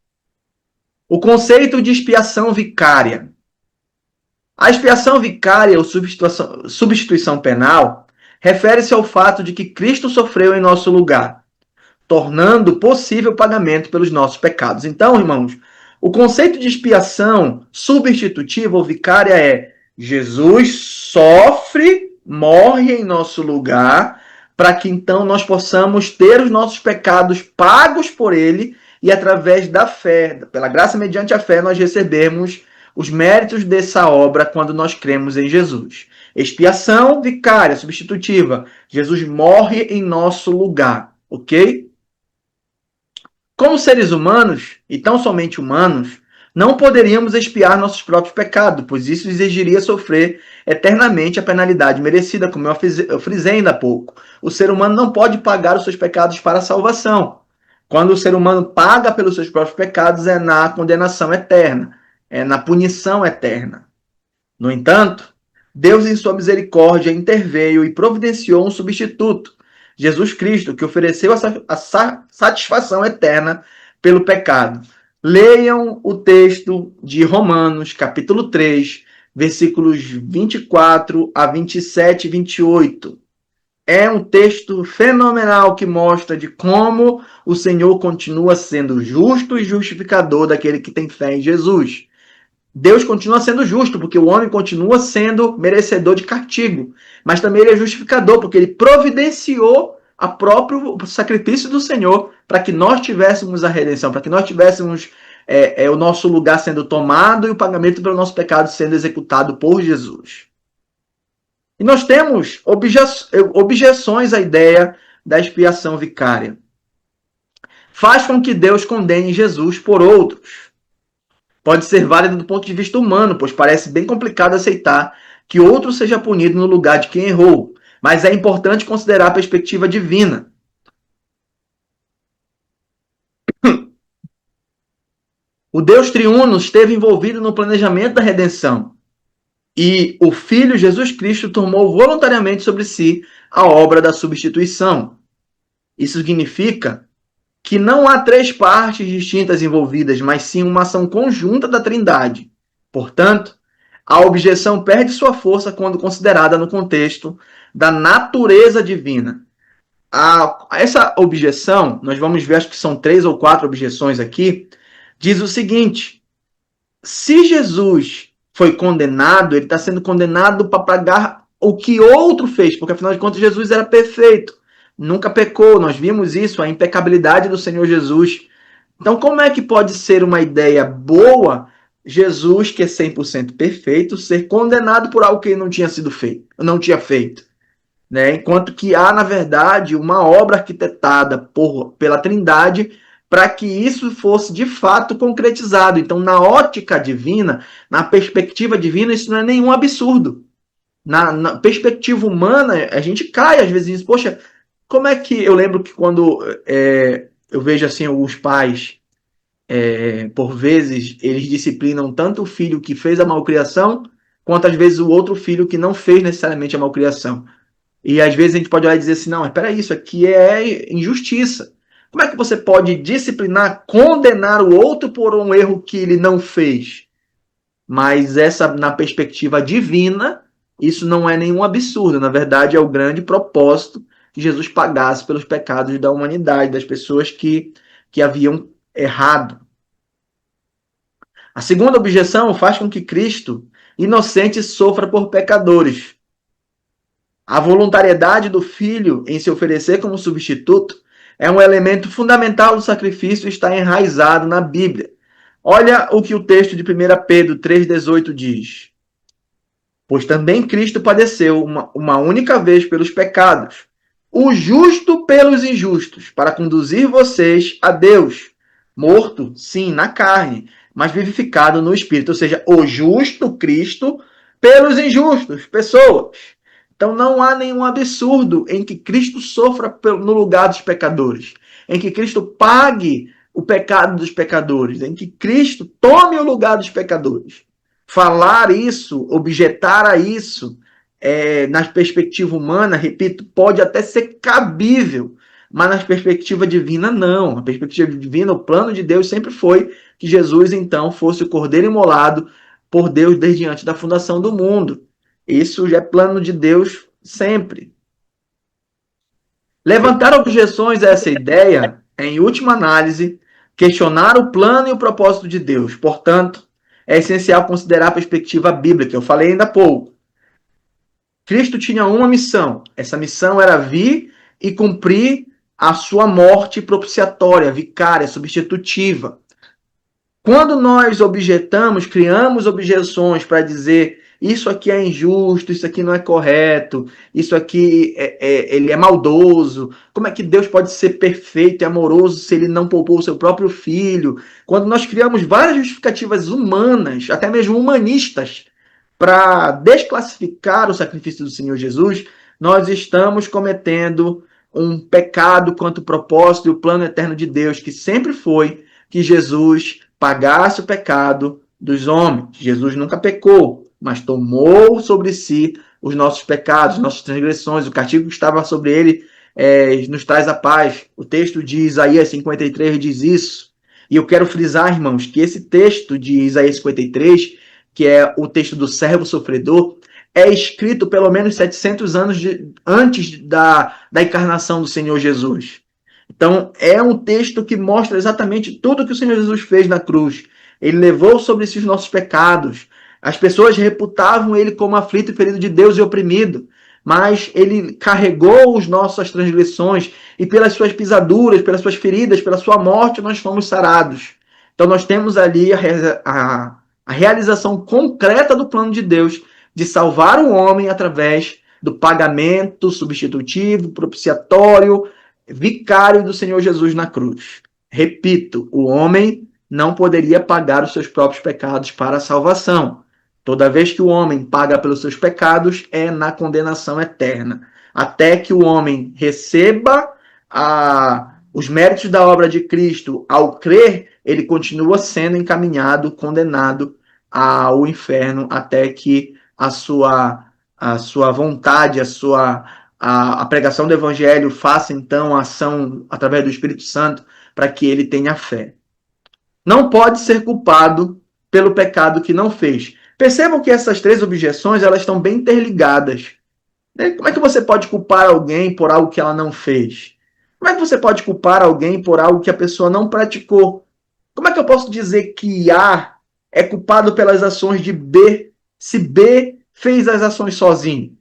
Speaker 1: O conceito de expiação vicária. A expiação vicária ou substituição penal refere-se ao fato de que Cristo sofreu em nosso lugar, tornando possível o pagamento pelos nossos pecados. Então, irmãos, o conceito de expiação substitutiva ou vicária é Jesus sofre, morre em nosso lugar, para que então nós possamos ter os nossos pecados pagos por ele e através da fé, pela graça mediante a fé, nós recebemos os méritos dessa obra quando nós cremos em Jesus. Expiação vicária, substitutiva. Jesus morre em nosso lugar, ok? Como seres humanos, e tão somente humanos, não poderíamos expiar nossos próprios pecados, pois isso exigiria sofrer eternamente a penalidade merecida, como eu frisei ainda há pouco. O ser humano não pode pagar os seus pecados para a salvação. Quando o ser humano paga pelos seus próprios pecados, é na condenação eterna, é na punição eterna. No entanto, Deus, em sua misericórdia, interveio e providenciou um substituto, Jesus Cristo, que ofereceu a satisfação eterna pelo pecado. Leiam o texto de Romanos, capítulo 3, versículos 24 a 27 e 28. É um texto fenomenal que mostra de como o Senhor continua sendo justo e justificador daquele que tem fé em Jesus. Deus continua sendo justo, porque o homem continua sendo merecedor de castigo. Mas também ele é justificador, porque ele providenciou o próprio sacrifício do Senhor para que nós tivéssemos a redenção, para que nós tivéssemos o nosso lugar sendo tomado e o pagamento pelo nosso pecado sendo executado por Jesus. E nós temos objeções à ideia da expiação vicária. Faz com que Deus condene Jesus por outros. Pode ser válido do ponto de vista humano, pois parece bem complicado aceitar que outro seja punido no lugar de quem errou, mas é importante considerar a perspectiva divina. O Deus triuno esteve envolvido no planejamento da redenção, e o Filho Jesus Cristo tomou voluntariamente sobre si a obra da substituição. Isso significa que não há três partes distintas envolvidas, mas sim uma ação conjunta da Trindade. Portanto, a objeção perde sua força quando considerada no contexto da natureza divina. Essa objeção, nós vamos ver, acho que são 3 ou 4 objeções aqui, diz o seguinte: se Jesus foi condenado, ele está sendo condenado para pagar o que outro fez, porque afinal de contas Jesus era perfeito, nunca pecou, nós vimos isso, a impecabilidade do Senhor Jesus. Então como é que pode ser uma ideia boa Jesus, que é 100% perfeito, ser condenado por algo que ele não tinha sido feito, não tinha feito, né? Enquanto que há, na verdade, uma obra arquitetada pela Trindade para que isso fosse de fato concretizado. Então, na ótica divina, na perspectiva divina, isso não é nenhum absurdo. Na perspectiva humana, a gente cai às vezes e diz, poxa, como é que... Eu lembro que quando eu vejo assim os pais, por vezes, eles disciplinam tanto o filho que fez a malcriação, quanto às vezes o outro filho que não fez necessariamente a malcriação. E às vezes a gente pode olhar e dizer assim, não, espera isso aqui é injustiça. Como é que você pode disciplinar, condenar o outro por um erro que ele não fez? Mas na perspectiva divina, isso não é nenhum absurdo. Na verdade, é o grande propósito que Jesus pagasse pelos pecados da humanidade, das pessoas que haviam errado. A segunda objeção faz com que Cristo, inocente, sofra por pecadores. A voluntariedade do filho em se oferecer como substituto é um elemento fundamental do sacrifício e está enraizado na Bíblia. Olha o que o texto de 1 Pedro 3,18 diz. Pois também Cristo padeceu uma única vez pelos pecados, o justo pelos injustos, para conduzir vocês a Deus, morto, sim, na carne, mas vivificado no Espírito. Ou seja, o justo Cristo pelos injustos, pessoas. Então não há nenhum absurdo em que Cristo sofra no lugar dos pecadores, em que Cristo pague o pecado dos pecadores, em que Cristo tome o lugar dos pecadores. Falar isso, objetar a isso, na perspectiva humana, repito, pode até ser cabível, mas na perspectiva divina, não. Na perspectiva divina, o plano de Deus sempre foi que Jesus, então, fosse o cordeiro imolado por Deus desde antes da fundação do mundo. Isso já é plano de Deus sempre. Levantar objeções a essa ideia é, em última análise, questionar o plano e o propósito de Deus. Portanto, é essencial considerar a perspectiva bíblica. Eu falei ainda há pouco. Cristo tinha uma missão. Essa missão era vir e cumprir a sua morte propiciatória, vicária, substitutiva. Quando nós objetamos, criamos objeções para dizer isso aqui é injusto, isso aqui não é correto, isso aqui ele é maldoso, como é que Deus pode ser perfeito e amoroso se ele não poupou o seu próprio filho? Quando nós criamos várias justificativas humanas, até mesmo humanistas, para desclassificar o sacrifício do Senhor Jesus, nós estamos cometendo um pecado quanto o propósito e o plano eterno de Deus, que sempre foi que Jesus pagasse o pecado dos homens. Jesus nunca pecou, mas tomou sobre si os nossos pecados, nossas transgressões. O castigo que estava sobre ele nos traz a paz. O texto de Isaías 53 diz isso. E eu quero frisar, irmãos, que esse texto de Isaías 53, que é o texto do servo sofredor, é escrito pelo menos 700 anos antes da encarnação do Senhor Jesus. Então, é um texto que mostra exatamente tudo que o Senhor Jesus fez na cruz. Ele levou sobre si os nossos pecados. As pessoas reputavam ele como aflito e ferido de Deus e oprimido, mas ele carregou as nossas transgressões e pelas suas pisaduras, pelas suas feridas, pela sua morte, nós fomos sarados. Então, nós temos ali a realização concreta do plano de Deus de salvar o homem através do pagamento substitutivo, propiciatório, vicário do Senhor Jesus na cruz. Repito, o homem não poderia pagar os seus próprios pecados para a salvação. Toda vez que o homem paga pelos seus pecados, é na condenação eterna. Até que o homem receba os méritos da obra de Cristo, ao crer, ele continua sendo encaminhado, condenado ao inferno, até que a sua vontade, a pregação do evangelho faça então a ação através do Espírito Santo para que ele tenha fé. Não pode ser culpado pelo pecado que não fez. Percebam que essas três objeções elas estão bem interligadas. Como é que você pode culpar alguém por algo que ela não fez? Como é que você pode culpar alguém por algo que a pessoa não praticou? Como é que eu posso dizer que A é culpado pelas ações de B se B fez as ações sozinho?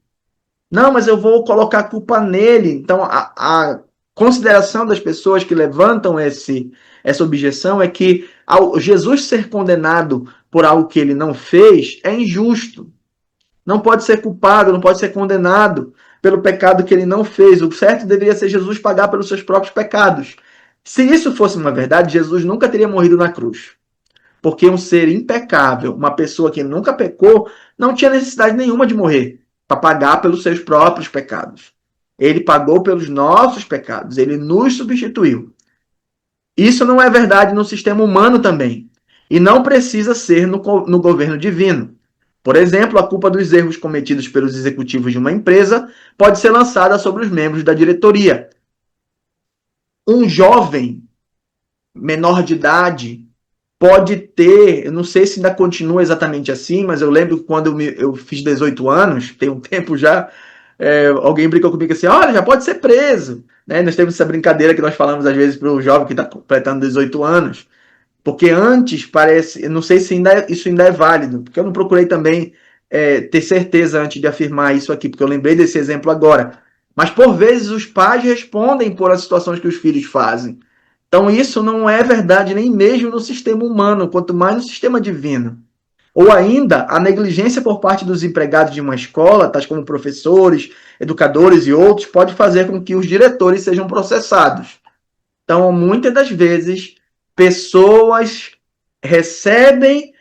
Speaker 1: Não, mas eu vou colocar a culpa nele. Então, a consideração das pessoas que levantam essa objeção é que ao Jesus ser condenado por algo que ele não fez, é injusto. Não pode ser culpado, não pode ser condenado pelo pecado que ele não fez. O certo deveria ser Jesus pagar pelos seus próprios pecados. Se isso fosse uma verdade, Jesus nunca teria morrido na cruz. Porque um ser impecável, uma pessoa que nunca pecou, não tinha necessidade nenhuma de morrer para pagar pelos seus próprios pecados. Ele pagou pelos nossos pecados, ele nos substituiu. Isso não é verdade no sistema humano também. E não precisa ser no governo divino. Por exemplo, a culpa dos erros cometidos pelos executivos de uma empresa pode ser lançada sobre os membros da diretoria. Um jovem menor de idade pode ter, eu não sei se ainda continua exatamente assim, mas eu lembro que quando eu fiz 18 anos, tem um tempo já, alguém brincou comigo assim, olha, já pode ser preso. Né? Nós temos essa brincadeira que nós falamos às vezes para o jovem que está completando 18 anos, porque antes parece, eu não sei se isso ainda é válido, porque eu não procurei também ter certeza antes de afirmar isso aqui, porque eu lembrei desse exemplo agora. Mas por vezes os pais respondem por as situações que os filhos fazem. Então isso não é verdade nem mesmo no sistema humano, quanto mais no sistema divino. Ou ainda, a negligência por parte dos empregados de uma escola, tais como professores, educadores e outros, pode fazer com que os diretores sejam processados. Então, muitas das vezes, pessoas recebem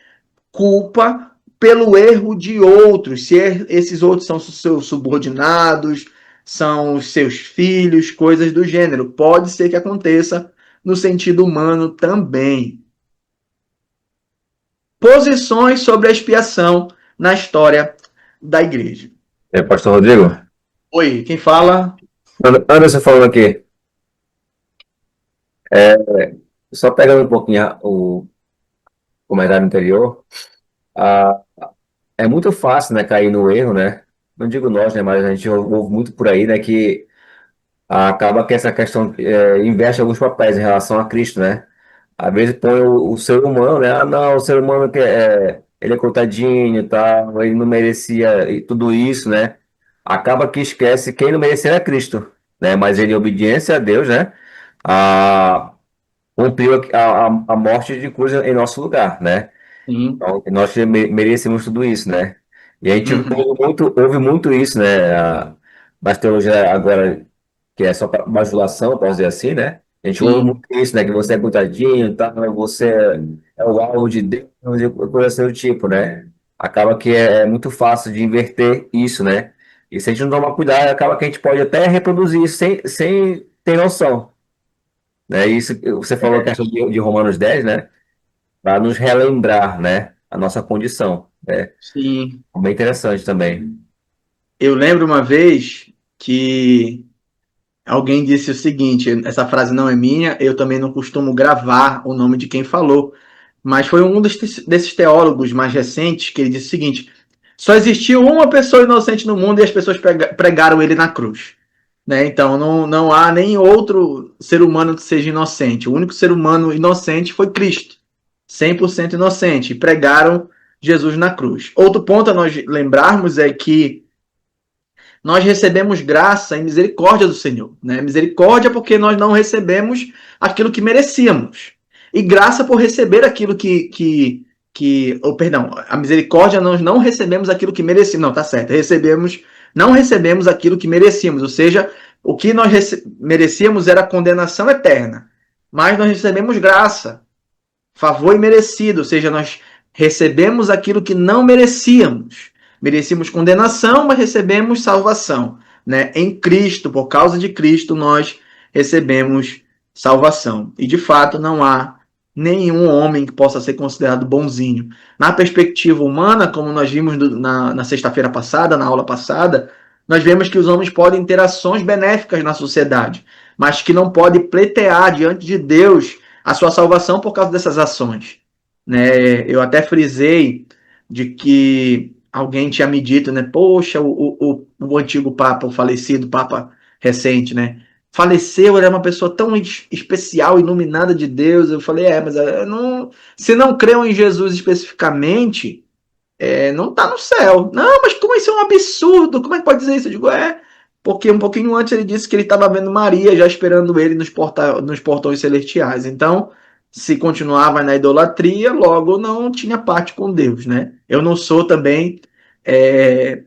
Speaker 1: culpa pelo erro de outros, se esses outros são seus subordinados, são os seus filhos, coisas do gênero. Pode ser que aconteça no sentido humano também. Posições sobre a expiação na história da igreja.
Speaker 3: Pastor Rodrigo?
Speaker 1: Oi, quem fala?
Speaker 3: Anderson falando aqui. Só pegando um pouquinho o comentário anterior, ah, é muito fácil, né, cair no erro, né? Não digo nós, né, mas a gente ouve muito por aí, né, que acaba que essa questão inverte alguns papéis em relação a Cristo, né? Às vezes põe o ser humano, né? Ah, não, o ser humano ele é coitadinho, tá? Ele não merecia e tudo isso, né? Acaba que esquece quem não merecia era Cristo, né? Mas ele, em obediência a Deus, né? Ah, cumpriu a morte de cruz em nosso lugar, né?
Speaker 1: Sim.
Speaker 3: Então, nós merecemos tudo isso, né? E a gente
Speaker 1: Uhum.
Speaker 3: ouve muito isso, né? Na teologia agora, que é só para bajulação, posso dizer assim, né? A gente ouve muito
Speaker 1: Sim.
Speaker 3: isso, né? Que você é coitadinho, tá? Você é o alvo de Deus e coisa assim do tipo, né? Acaba que é muito fácil de inverter isso, né? E se a gente não tomar cuidado, acaba que a gente pode até reproduzir isso sem ter noção, né? Isso você falou a questão de Romanos 10, né? Para nos relembrar, né? A nossa condição, né?
Speaker 1: Sim.
Speaker 3: Bem interessante também.
Speaker 1: Eu lembro uma vez que alguém disse o seguinte: essa frase não é minha, eu também não costumo gravar o nome de quem falou, mas foi um desses teólogos mais recentes que ele disse o seguinte: só existiu uma pessoa inocente no mundo e as pessoas pregaram ele na cruz. Né? Então não há nem outro ser humano que seja inocente. O único ser humano inocente foi Cristo, 100% inocente, e pregaram Jesus na cruz. Outro ponto a nós lembrarmos é que nós recebemos graça e misericórdia do Senhor. Né? Misericórdia porque nós não recebemos aquilo que merecíamos. E graça por receber aquilo perdão, a misericórdia nós não recebemos aquilo que merecíamos. Não, tá certo. Não recebemos aquilo que merecíamos. Ou seja, o que nós merecíamos era condenação eterna. Mas nós recebemos graça, favor imerecido, ou seja, nós recebemos aquilo que não merecíamos. Merecíamos condenação, mas recebemos salvação. Né? Em Cristo, por causa de Cristo, nós recebemos salvação. E de fato não há nenhum homem que possa ser considerado bonzinho. Na perspectiva humana, como nós vimos na sexta-feira passada, na aula passada, nós vemos que os homens podem ter ações benéficas na sociedade, mas que não podem pleitear diante de Deus a sua salvação por causa dessas ações. Né? Eu até frisei de que alguém tinha me dito, né? Poxa, o antigo Papa, o falecido Papa recente, né? Faleceu, ele era uma pessoa tão especial, iluminada de Deus. Eu falei, mas não, se não creu em Jesus especificamente, não está no céu. Não, mas como isso é um absurdo? Como é que pode dizer isso? Eu digo, porque um pouquinho antes ele disse que ele estava vendo Maria já esperando ele nos portões celestiais. Então, se continuava na idolatria, logo não tinha parte com Deus, né? Eu não sou também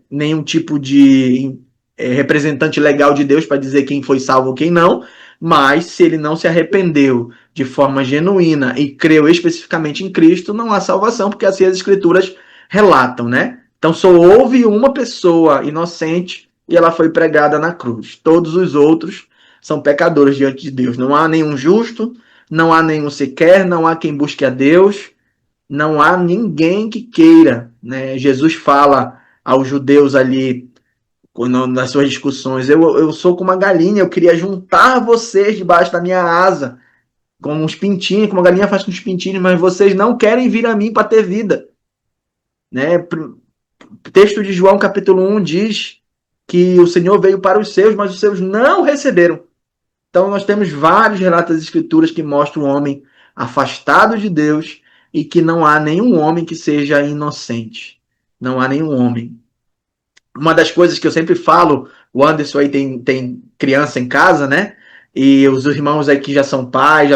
Speaker 1: nenhum tipo de representante legal de Deus para dizer quem foi salvo ou quem não, mas se ele não se arrependeu de forma genuína e creu especificamente em Cristo, não há salvação, porque assim as Escrituras relatam, né? Então só houve uma pessoa inocente e ela foi pregada na cruz. Todos os outros são pecadores diante de Deus. Não há nenhum justo, não há nenhum sequer, não há quem busque a Deus, não há ninguém que queira, né? Jesus fala aos judeus ali, nas suas discussões, eu sou como uma galinha, eu queria juntar vocês debaixo da minha asa, como uns pintinhos, como a galinha faz com os pintinhos, mas vocês não querem vir a mim para ter vida. Né? O texto de João capítulo 1 diz que o Senhor veio para os seus, mas os seus não receberam. Então nós temos vários relatos das Escrituras que mostram o homem afastado de Deus e que não há nenhum homem que seja inocente. Não há nenhum homem. Uma das coisas que eu sempre falo, o Anderson aí tem criança em casa, né? E os irmãos aqui já são pais,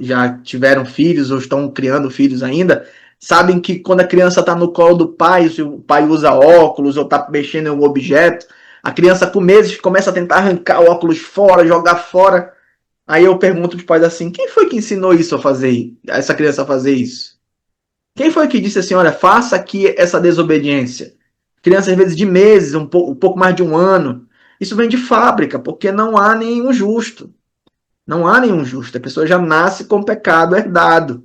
Speaker 1: já tiveram filhos ou estão criando filhos ainda, sabem que quando a criança está no colo do pai, se o pai usa óculos ou está mexendo em um objeto, a criança com meses começa a tentar arrancar o óculos fora, jogar fora. Aí eu pergunto para os pais assim, quem foi que ensinou isso a fazer, essa criança a fazer isso? Quem foi que disse assim, olha, faça aqui essa desobediência? Crianças, às vezes, de meses, um pouco mais de um ano. Isso vem de fábrica, porque não há nenhum justo. Não há nenhum justo. A pessoa já nasce com pecado herdado.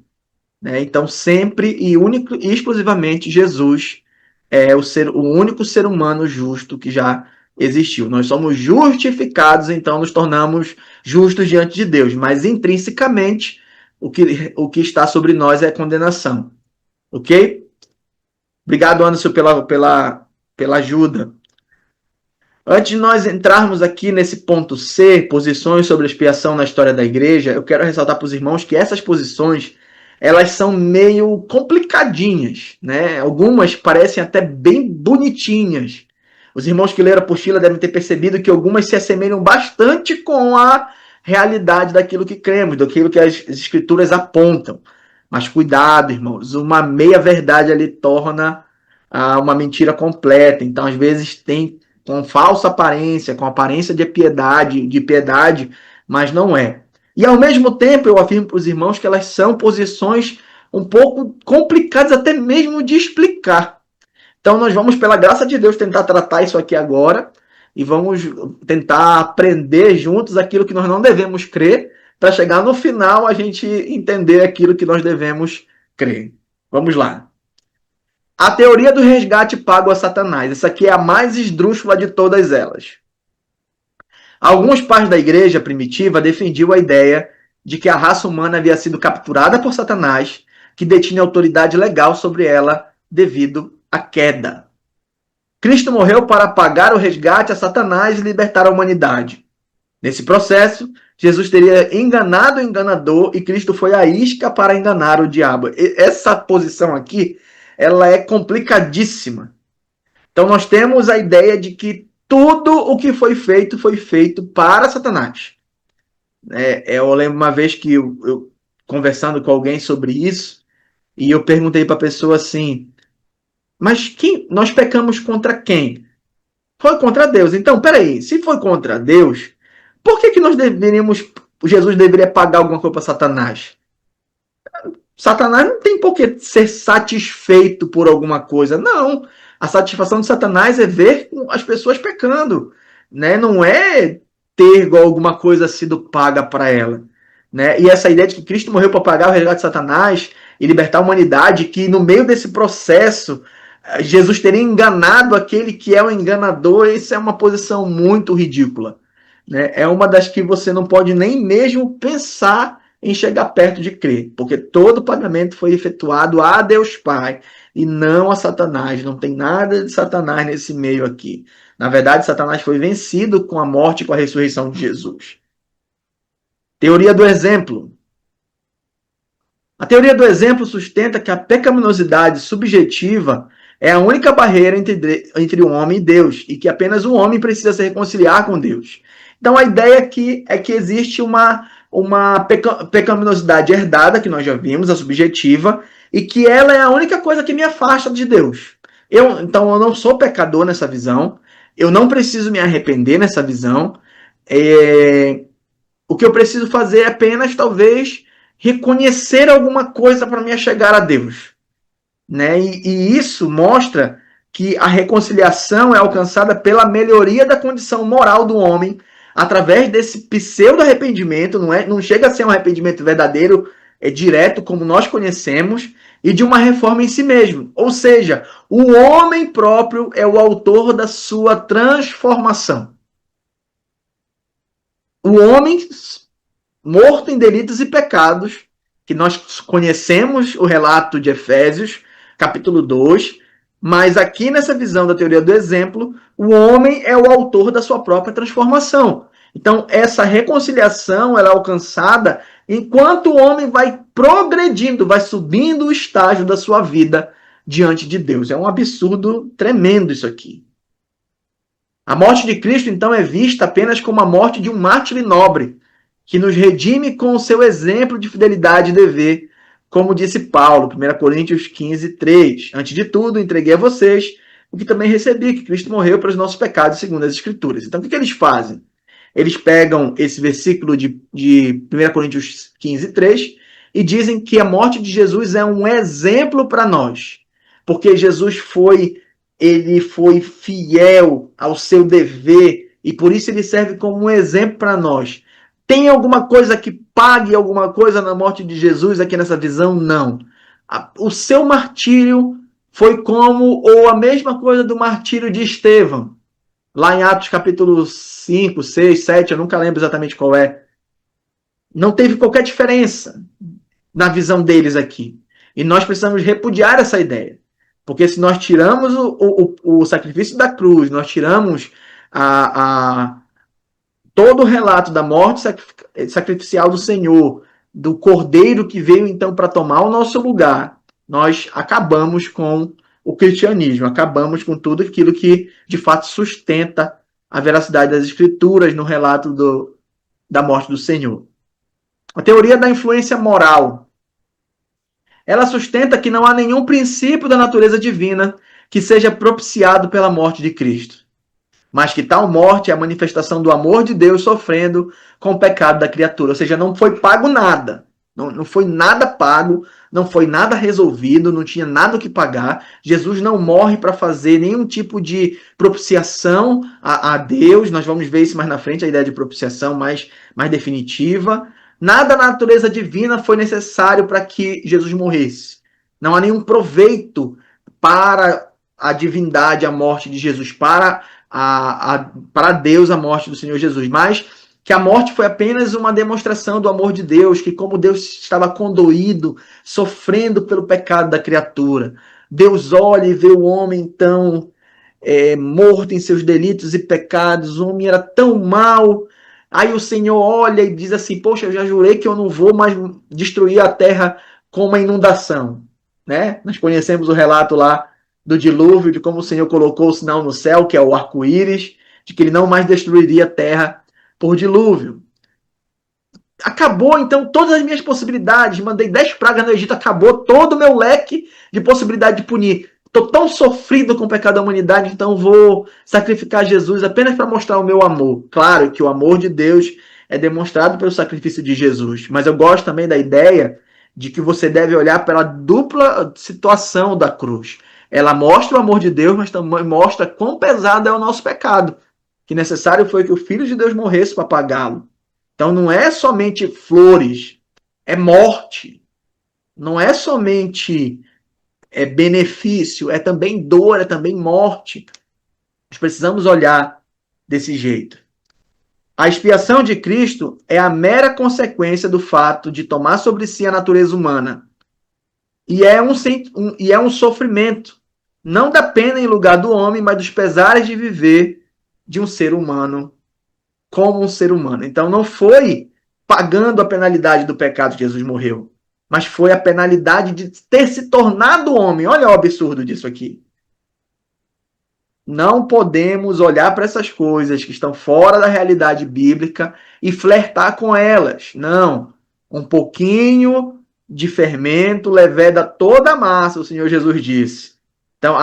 Speaker 1: Né? Então, sempre e único e exclusivamente Jesus é o único ser humano justo que já existiu. Nós somos justificados, então nos tornamos justos diante de Deus. Mas, intrinsecamente, o que está sobre nós é condenação. Ok? Obrigado, Anderson, pela ajuda. Antes de nós entrarmos aqui nesse ponto C, posições sobre expiação na história da igreja, eu quero ressaltar para os irmãos que essas posições, elas são meio complicadinhas, né? Algumas parecem até bem bonitinhas. Os irmãos que leram a apostila devem ter percebido que algumas se assemelham bastante com a realidade daquilo que cremos, daquilo que as escrituras apontam. Mas cuidado, irmãos, uma meia-verdade ali torna uma mentira completa. Então, às vezes, tem com falsa aparência, com aparência de piedade, mas não é. E ao mesmo tempo eu afirmo para os irmãos que elas são posições um pouco complicadas até mesmo de explicar. Então nós vamos, pela graça de Deus, tentar tratar isso aqui agora e vamos tentar aprender juntos aquilo que nós não devemos crer para chegar no final a gente entender aquilo que nós devemos crer. Vamos lá. A teoria do resgate pago a Satanás. Essa aqui é a mais esdrúxula de todas elas. Alguns pais da igreja primitiva defendiam a ideia de que a raça humana havia sido capturada por Satanás, que detinha autoridade legal sobre ela devido à queda. Cristo morreu para pagar o resgate a Satanás e libertar a humanidade. Nesse processo, Jesus teria enganado o enganador e Cristo foi a isca para enganar o diabo. Essa posição aqui, ela é complicadíssima. Então nós temos a ideia de que tudo o que foi feito para Satanás. Eu lembro uma vez que eu conversando com alguém sobre isso, e eu perguntei para a pessoa assim, mas nós pecamos contra quem? Foi contra Deus. Então, peraí, se foi contra Deus, por que Jesus deveria pagar alguma coisa para Satanás? Satanás não tem por que ser satisfeito por alguma coisa. Não. A satisfação de Satanás é ver as pessoas pecando. Né? Não é ter alguma coisa sido paga para ela. Né? E essa ideia de que Cristo morreu para pagar o resgate de Satanás e libertar a humanidade, que no meio desse processo Jesus teria enganado aquele que é o enganador, isso é uma posição muito ridícula. Né? É uma das que você não pode nem mesmo pensar em chegar perto de crer, porque todo o pagamento foi efetuado a Deus Pai e não a Satanás. Não tem nada de Satanás nesse meio aqui. Na verdade, Satanás foi vencido com a morte e com a ressurreição de Jesus. Teoria do exemplo. A teoria do exemplo sustenta que a pecaminosidade subjetiva é a única barreira entre o homem e Deus, e que apenas o homem precisa se reconciliar com Deus. Então a ideia aqui é que existe uma uma pecaminosidade herdada, que nós já vimos, a subjetiva, e que ela é a única coisa que me afasta de Deus. Então eu não sou pecador nessa visão, eu não preciso me arrepender nessa visão. O que eu preciso fazer é apenas, talvez, reconhecer alguma coisa para me chegar a Deus. Né? E isso mostra que a reconciliação é alcançada pela melhoria da condição moral do homem através desse pseudo-arrependimento, não chega a ser um arrependimento verdadeiro, direto, como nós conhecemos, e de uma reforma em si mesmo. Ou seja, o homem próprio é o autor da sua transformação. O homem morto em delitos e pecados, que nós conhecemos o relato de Efésios, capítulo 2, mas aqui nessa visão da teoria do exemplo, o homem é o autor da sua própria transformação. Então, essa reconciliação ela é alcançada enquanto o homem vai progredindo, vai subindo o estágio da sua vida diante de Deus. É um absurdo tremendo isso aqui. A morte de Cristo, então, é vista apenas como a morte de um mártir nobre, que nos redime com o seu exemplo de fidelidade e dever, como disse Paulo, 1 Coríntios 15, 3. Antes de tudo, entreguei a vocês o que também recebi, que Cristo morreu pelos nossos pecados, segundo as Escrituras. Então, o que eles fazem? Eles pegam esse versículo de 1 Coríntios 15, 3 e dizem que a morte de Jesus é um exemplo para nós, porque Jesus ele foi fiel ao seu dever e por isso ele serve como um exemplo para nós. Tem alguma coisa que pague alguma coisa na morte de Jesus aqui nessa visão? Não. O seu martírio foi como, ou a mesma coisa do martírio de Estevão. Lá em Atos capítulo 5, 6, 7, eu nunca lembro exatamente qual é. Não teve qualquer diferença na visão deles aqui. E nós precisamos repudiar essa ideia. Porque se nós tiramos o sacrifício da cruz, nós tiramos todo o relato da morte sacrificial do Senhor, do Cordeiro que veio então para tomar o nosso lugar, nós acabamos com o cristianismo, acabamos com tudo aquilo que de fato sustenta a veracidade das Escrituras no relato da morte do Senhor. A teoria da influência moral. Ela sustenta que não há nenhum princípio da natureza divina que seja propiciado pela morte de Cristo, mas que tal morte é a manifestação do amor de Deus sofrendo com o pecado da criatura. Ou seja, não foi pago nada. Não foi nada pago, não foi nada resolvido, não tinha nada o que pagar. Jesus não morre para fazer nenhum tipo de propiciação a Deus. Nós vamos ver isso mais na frente, a ideia de propiciação mais definitiva. Nada na natureza divina foi necessário para que Jesus morresse. Não há nenhum proveito para a divindade, a morte de Jesus, para Deus a morte do Senhor Jesus, mas que a morte foi apenas uma demonstração do amor de Deus, que como Deus estava condoído, sofrendo pelo pecado da criatura, Deus olha e vê o homem então morto em seus delitos e pecados, o homem era tão mau, aí o Senhor olha e diz assim, poxa, eu já jurei que eu não vou mais destruir a terra com uma inundação, né? Nós conhecemos o relato lá do dilúvio, de como o Senhor colocou o sinal no céu, que é o arco-íris, de que ele não mais destruiria a terra por dilúvio. Acabou, então, todas as minhas possibilidades. Mandei 10 pragas no Egito, acabou todo o meu leque de possibilidade de punir. Estou tão sofrido com o pecado da humanidade, então vou sacrificar Jesus apenas para mostrar o meu amor. Claro que o amor de Deus é demonstrado pelo sacrifício de Jesus, mas eu gosto também da ideia de que você deve olhar pela dupla situação da cruz. Ela mostra o amor de Deus, mas também mostra quão pesado é o nosso pecado. Que necessário foi que o Filho de Deus morresse para pagá-lo. Então não é somente flores, é morte. Não é somente benefício, é também dor, é também morte. Nós precisamos olhar desse jeito. A expiação de Cristo é a mera consequência do fato de tomar sobre si a natureza humana. E é um sofrimento, não da pena em lugar do homem, mas dos pesares de viver de um ser humano como um ser humano. Então não foi pagando a penalidade do pecado que Jesus morreu, mas foi a penalidade de ter se tornado homem. Olha o absurdo disso aqui. Não podemos olhar para essas coisas que estão fora da realidade bíblica e flertar com elas. Não. Um pouquinho de fermento leveda toda a massa, o Senhor Jesus disse. Então,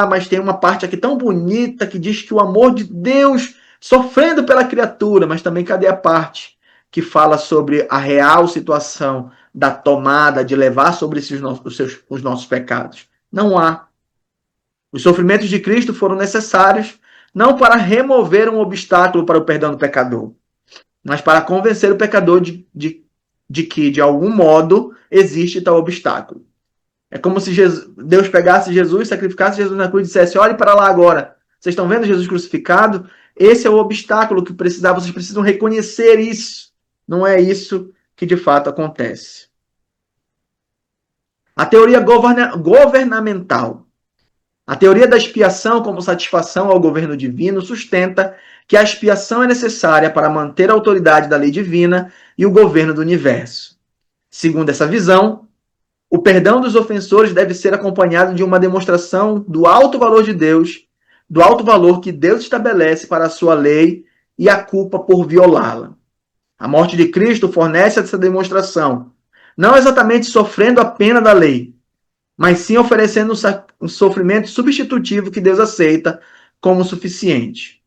Speaker 1: mas tem uma parte aqui tão bonita que diz que o amor de Deus sofrendo pela criatura, mas também cadê a parte que fala sobre a real situação da tomada, de levar sobre os nossos pecados? Não há. Os sofrimentos de Cristo foram necessários não para remover um obstáculo para o perdão do pecador, mas para convencer o pecador de que, de algum modo, existe tal obstáculo. É como se Deus pegasse Jesus, sacrificasse Jesus na cruz e dissesse: olhe para lá agora. Vocês estão vendo Jesus crucificado? Esse é o obstáculo que precisava. Vocês precisam reconhecer isso. Não é isso que de fato acontece. A teoria governamental. A teoria da expiação como satisfação ao governo divino sustenta que a expiação é necessária para manter a autoridade da lei divina e o governo do universo. Segundo essa visão, o perdão dos ofensores deve ser acompanhado de uma demonstração do alto valor de Deus, do alto valor que Deus estabelece para a sua lei e a culpa por violá-la. A morte de Cristo fornece essa demonstração, não exatamente sofrendo a pena da lei, mas sim oferecendo um sofrimento substitutivo que Deus aceita como suficiente.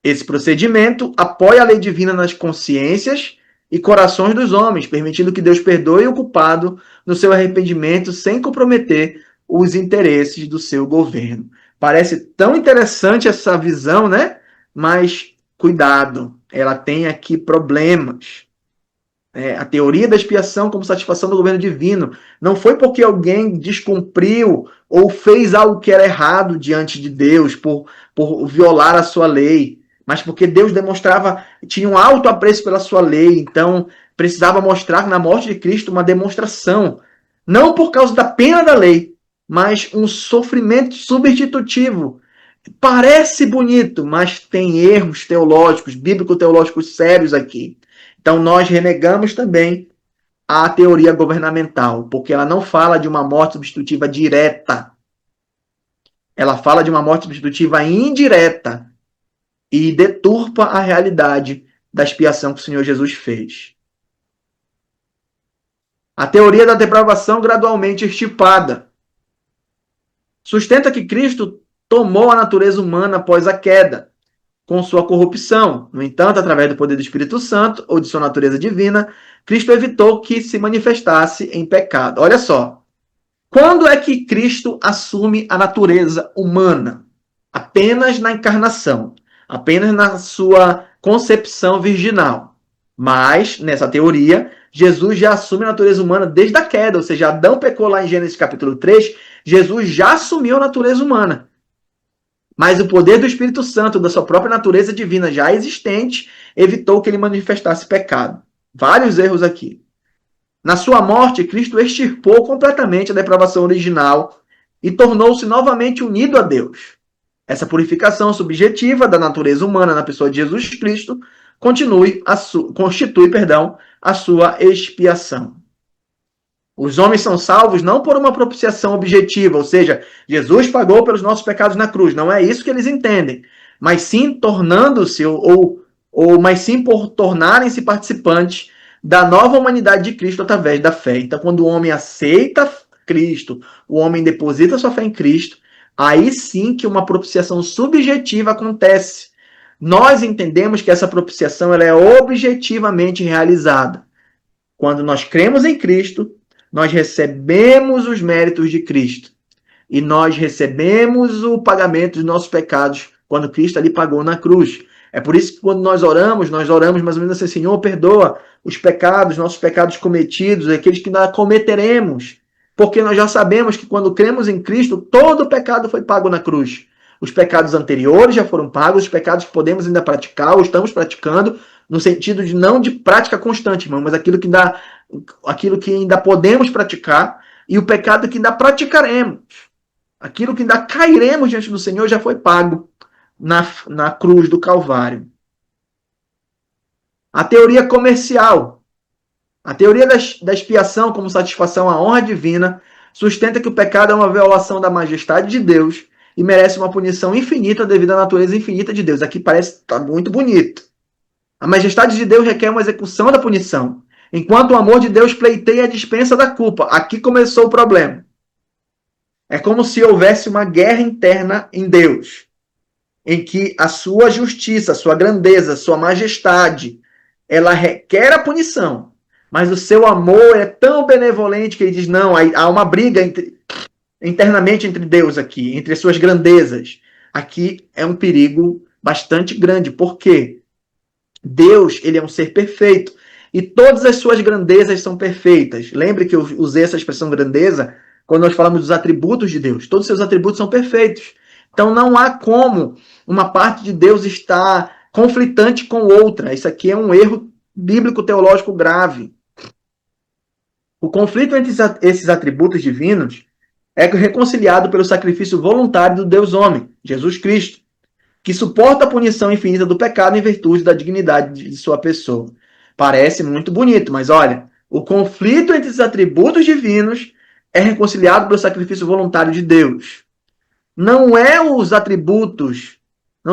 Speaker 1: Esse procedimento apoia a lei divina nas consciências e corações dos homens, permitindo que Deus perdoe o culpado no seu arrependimento sem comprometer os interesses do seu governo. Parece tão interessante essa visão, né? Mas cuidado, ela tem aqui problemas. A teoria da expiação como satisfação do governo divino não foi porque alguém descumpriu ou fez algo que era errado diante de Deus por violar a sua lei, mas porque Deus tinha um alto apreço pela sua lei, então precisava mostrar na morte de Cristo uma demonstração, não por causa da pena da lei, mas um sofrimento substitutivo. Parece bonito, mas tem erros teológicos, bíblico-teológicos sérios aqui. Então, nós renegamos também a teoria governamental, porque ela não fala de uma morte substitutiva direta. Ela fala de uma morte substitutiva indireta e deturpa a realidade da expiação que o Senhor Jesus fez. A teoria da depravação gradualmente extirpada sustenta que Cristo tomou a natureza humana após a queda, com sua corrupção. No entanto, através do poder do Espírito Santo ou de sua natureza divina, Cristo evitou que se manifestasse em pecado. Olha só. Quando é que Cristo assume a natureza humana? Apenas na encarnação, apenas na sua concepção virginal. Mas, nessa teoria, Jesus já assume a natureza humana desde a queda, ou seja, Adão pecou lá em Gênesis capítulo 3, Jesus já assumiu a natureza humana. Mas o poder do Espírito Santo, da sua própria natureza divina já existente, evitou que ele manifestasse pecado. Vários erros aqui. Na sua morte, Cristo extirpou completamente a depravação original e tornou-se novamente unido a Deus. Essa purificação subjetiva da natureza humana na pessoa de Jesus Cristo constitui a sua expiação. Os homens são salvos não por uma propiciação objetiva, ou seja, Jesus pagou pelos nossos pecados na cruz. Não é isso que eles entendem, mas sim tornando-se mas sim por tornarem-se participantes da nova humanidade de Cristo através da fé. Então, quando o homem aceita Cristo, o homem deposita sua fé em Cristo, aí sim que uma propiciação subjetiva acontece. Nós entendemos que essa propiciação ela é objetivamente realizada. Quando nós cremos em Cristo, nós recebemos os méritos de Cristo. E nós recebemos o pagamento dos nossos pecados quando Cristo ali pagou na cruz. É por isso que quando nós oramos mais ou menos assim: Senhor, perdoa os pecados, nossos pecados cometidos, aqueles que nós cometeremos. Porque nós já sabemos que quando cremos em Cristo, todo o pecado foi pago na cruz. Os pecados anteriores já foram pagos, os pecados que podemos ainda praticar, ou estamos praticando, no sentido de não de prática constante, irmão, mas aquilo que ainda podemos praticar, e o pecado que ainda praticaremos. Aquilo que ainda cairemos diante do Senhor já foi pago na cruz do Calvário. A teoria comercial. A teoria da expiação como satisfação à honra divina sustenta que o pecado é uma violação da majestade de Deus e merece uma punição infinita devido à natureza infinita de Deus. Aqui parece tá muito bonito. A majestade de Deus requer uma execução da punição, enquanto o amor de Deus pleiteia a dispensa da culpa. Aqui começou o problema. É como se houvesse uma guerra interna em Deus, em que a sua justiça, a sua grandeza, a sua majestade, ela requer a punição, mas o seu amor é tão benevolente que ele diz, não, há uma briga internamente entre Deus aqui, entre as suas grandezas. Aqui é um perigo bastante grande. Por quê? Deus, ele é um ser perfeito e todas as suas grandezas são perfeitas. Lembre que eu usei essa expressão grandeza quando nós falamos dos atributos de Deus. Todos os seus atributos são perfeitos. Então não há como uma parte de Deus estar conflitante com outra. Isso aqui é um erro bíblico-teológico grave. O conflito entre esses atributos divinos é reconciliado pelo sacrifício voluntário do Deus homem, Jesus Cristo, que suporta a punição infinita do pecado em virtude da dignidade de sua pessoa. Parece muito bonito, mas olha, o conflito entre os atributos divinos é reconciliado pelo sacrifício voluntário de Deus. Não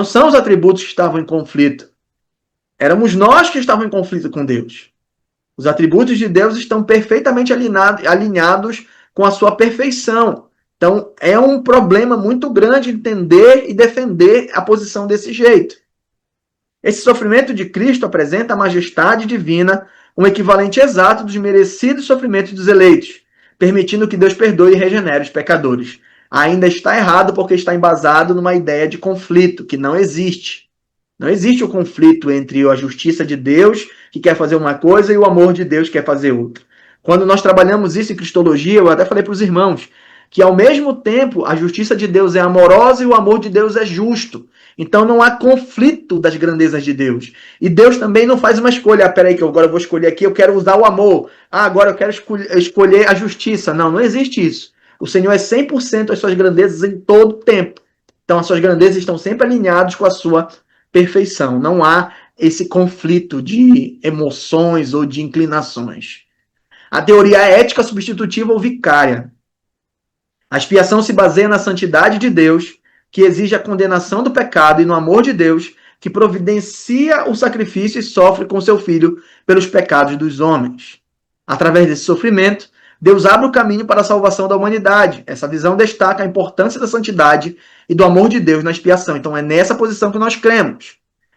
Speaker 1: são os atributos que estavam em conflito. Éramos nós que estávamos em conflito com Deus. Os atributos de Deus estão perfeitamente alinhados com a sua perfeição. Então, é um problema muito grande entender e defender a posição desse jeito. Esse sofrimento de Cristo apresenta a majestade divina, um equivalente exato dos merecidos sofrimentos dos eleitos, permitindo que Deus perdoe e regenere os pecadores. Ainda está errado porque está embasado numa ideia de conflito, que não existe. Não existe o conflito entre a justiça de Deus, que quer fazer uma coisa, e o amor de Deus, que quer fazer outra. Quando nós trabalhamos isso em cristologia, eu até falei para os irmãos, que ao mesmo tempo a justiça de Deus é amorosa e o amor de Deus é justo. Então não há conflito das grandezas de Deus. E Deus também não faz uma escolha. Ah, peraí, que agora eu vou escolher aqui, eu quero usar o amor. Ah, agora eu quero escolher a justiça. Não, não existe isso. O Senhor é 100% as suas grandezas em todo tempo. Então as suas grandezas estão sempre alinhadas com a sua perfeição. Não há esse conflito de emoções ou de inclinações. A teoria é ética substitutiva ou vicária. A expiação se baseia na santidade de Deus, que exige a condenação do pecado, e no amor de Deus, que providencia o sacrifício e sofre com seu Filho pelos pecados dos homens. Através desse sofrimento, Deus abre o caminho para a salvação da humanidade. Essa visão destaca a importância da santidade e do amor de Deus na expiação. Então é nessa posição que nós cremos.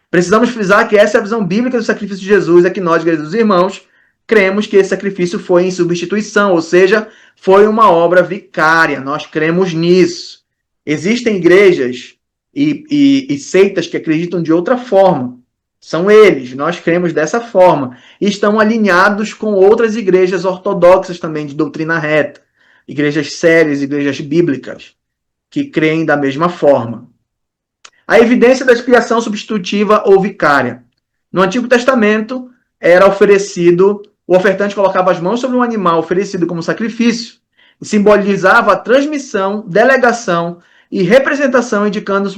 Speaker 1: Precisamos frisar que essa é a visão bíblica do sacrifício de Jesus, é que nós, queridos irmãos, cremos que esse sacrifício foi em substituição, ou seja, foi uma obra vicária. Nós cremos nisso. Existem igrejas e seitas que acreditam de outra forma. São eles, nós cremos dessa forma. E estão alinhados com outras igrejas ortodoxas também, de doutrina reta. Igrejas sérias, igrejas bíblicas, que creem da mesma forma. A evidência da expiação substitutiva ou vicária. No Antigo Testamento, era oferecido, o ofertante colocava as mãos sobre um animal oferecido como sacrifício, e simbolizava a transmissão, delegação e representação, indicando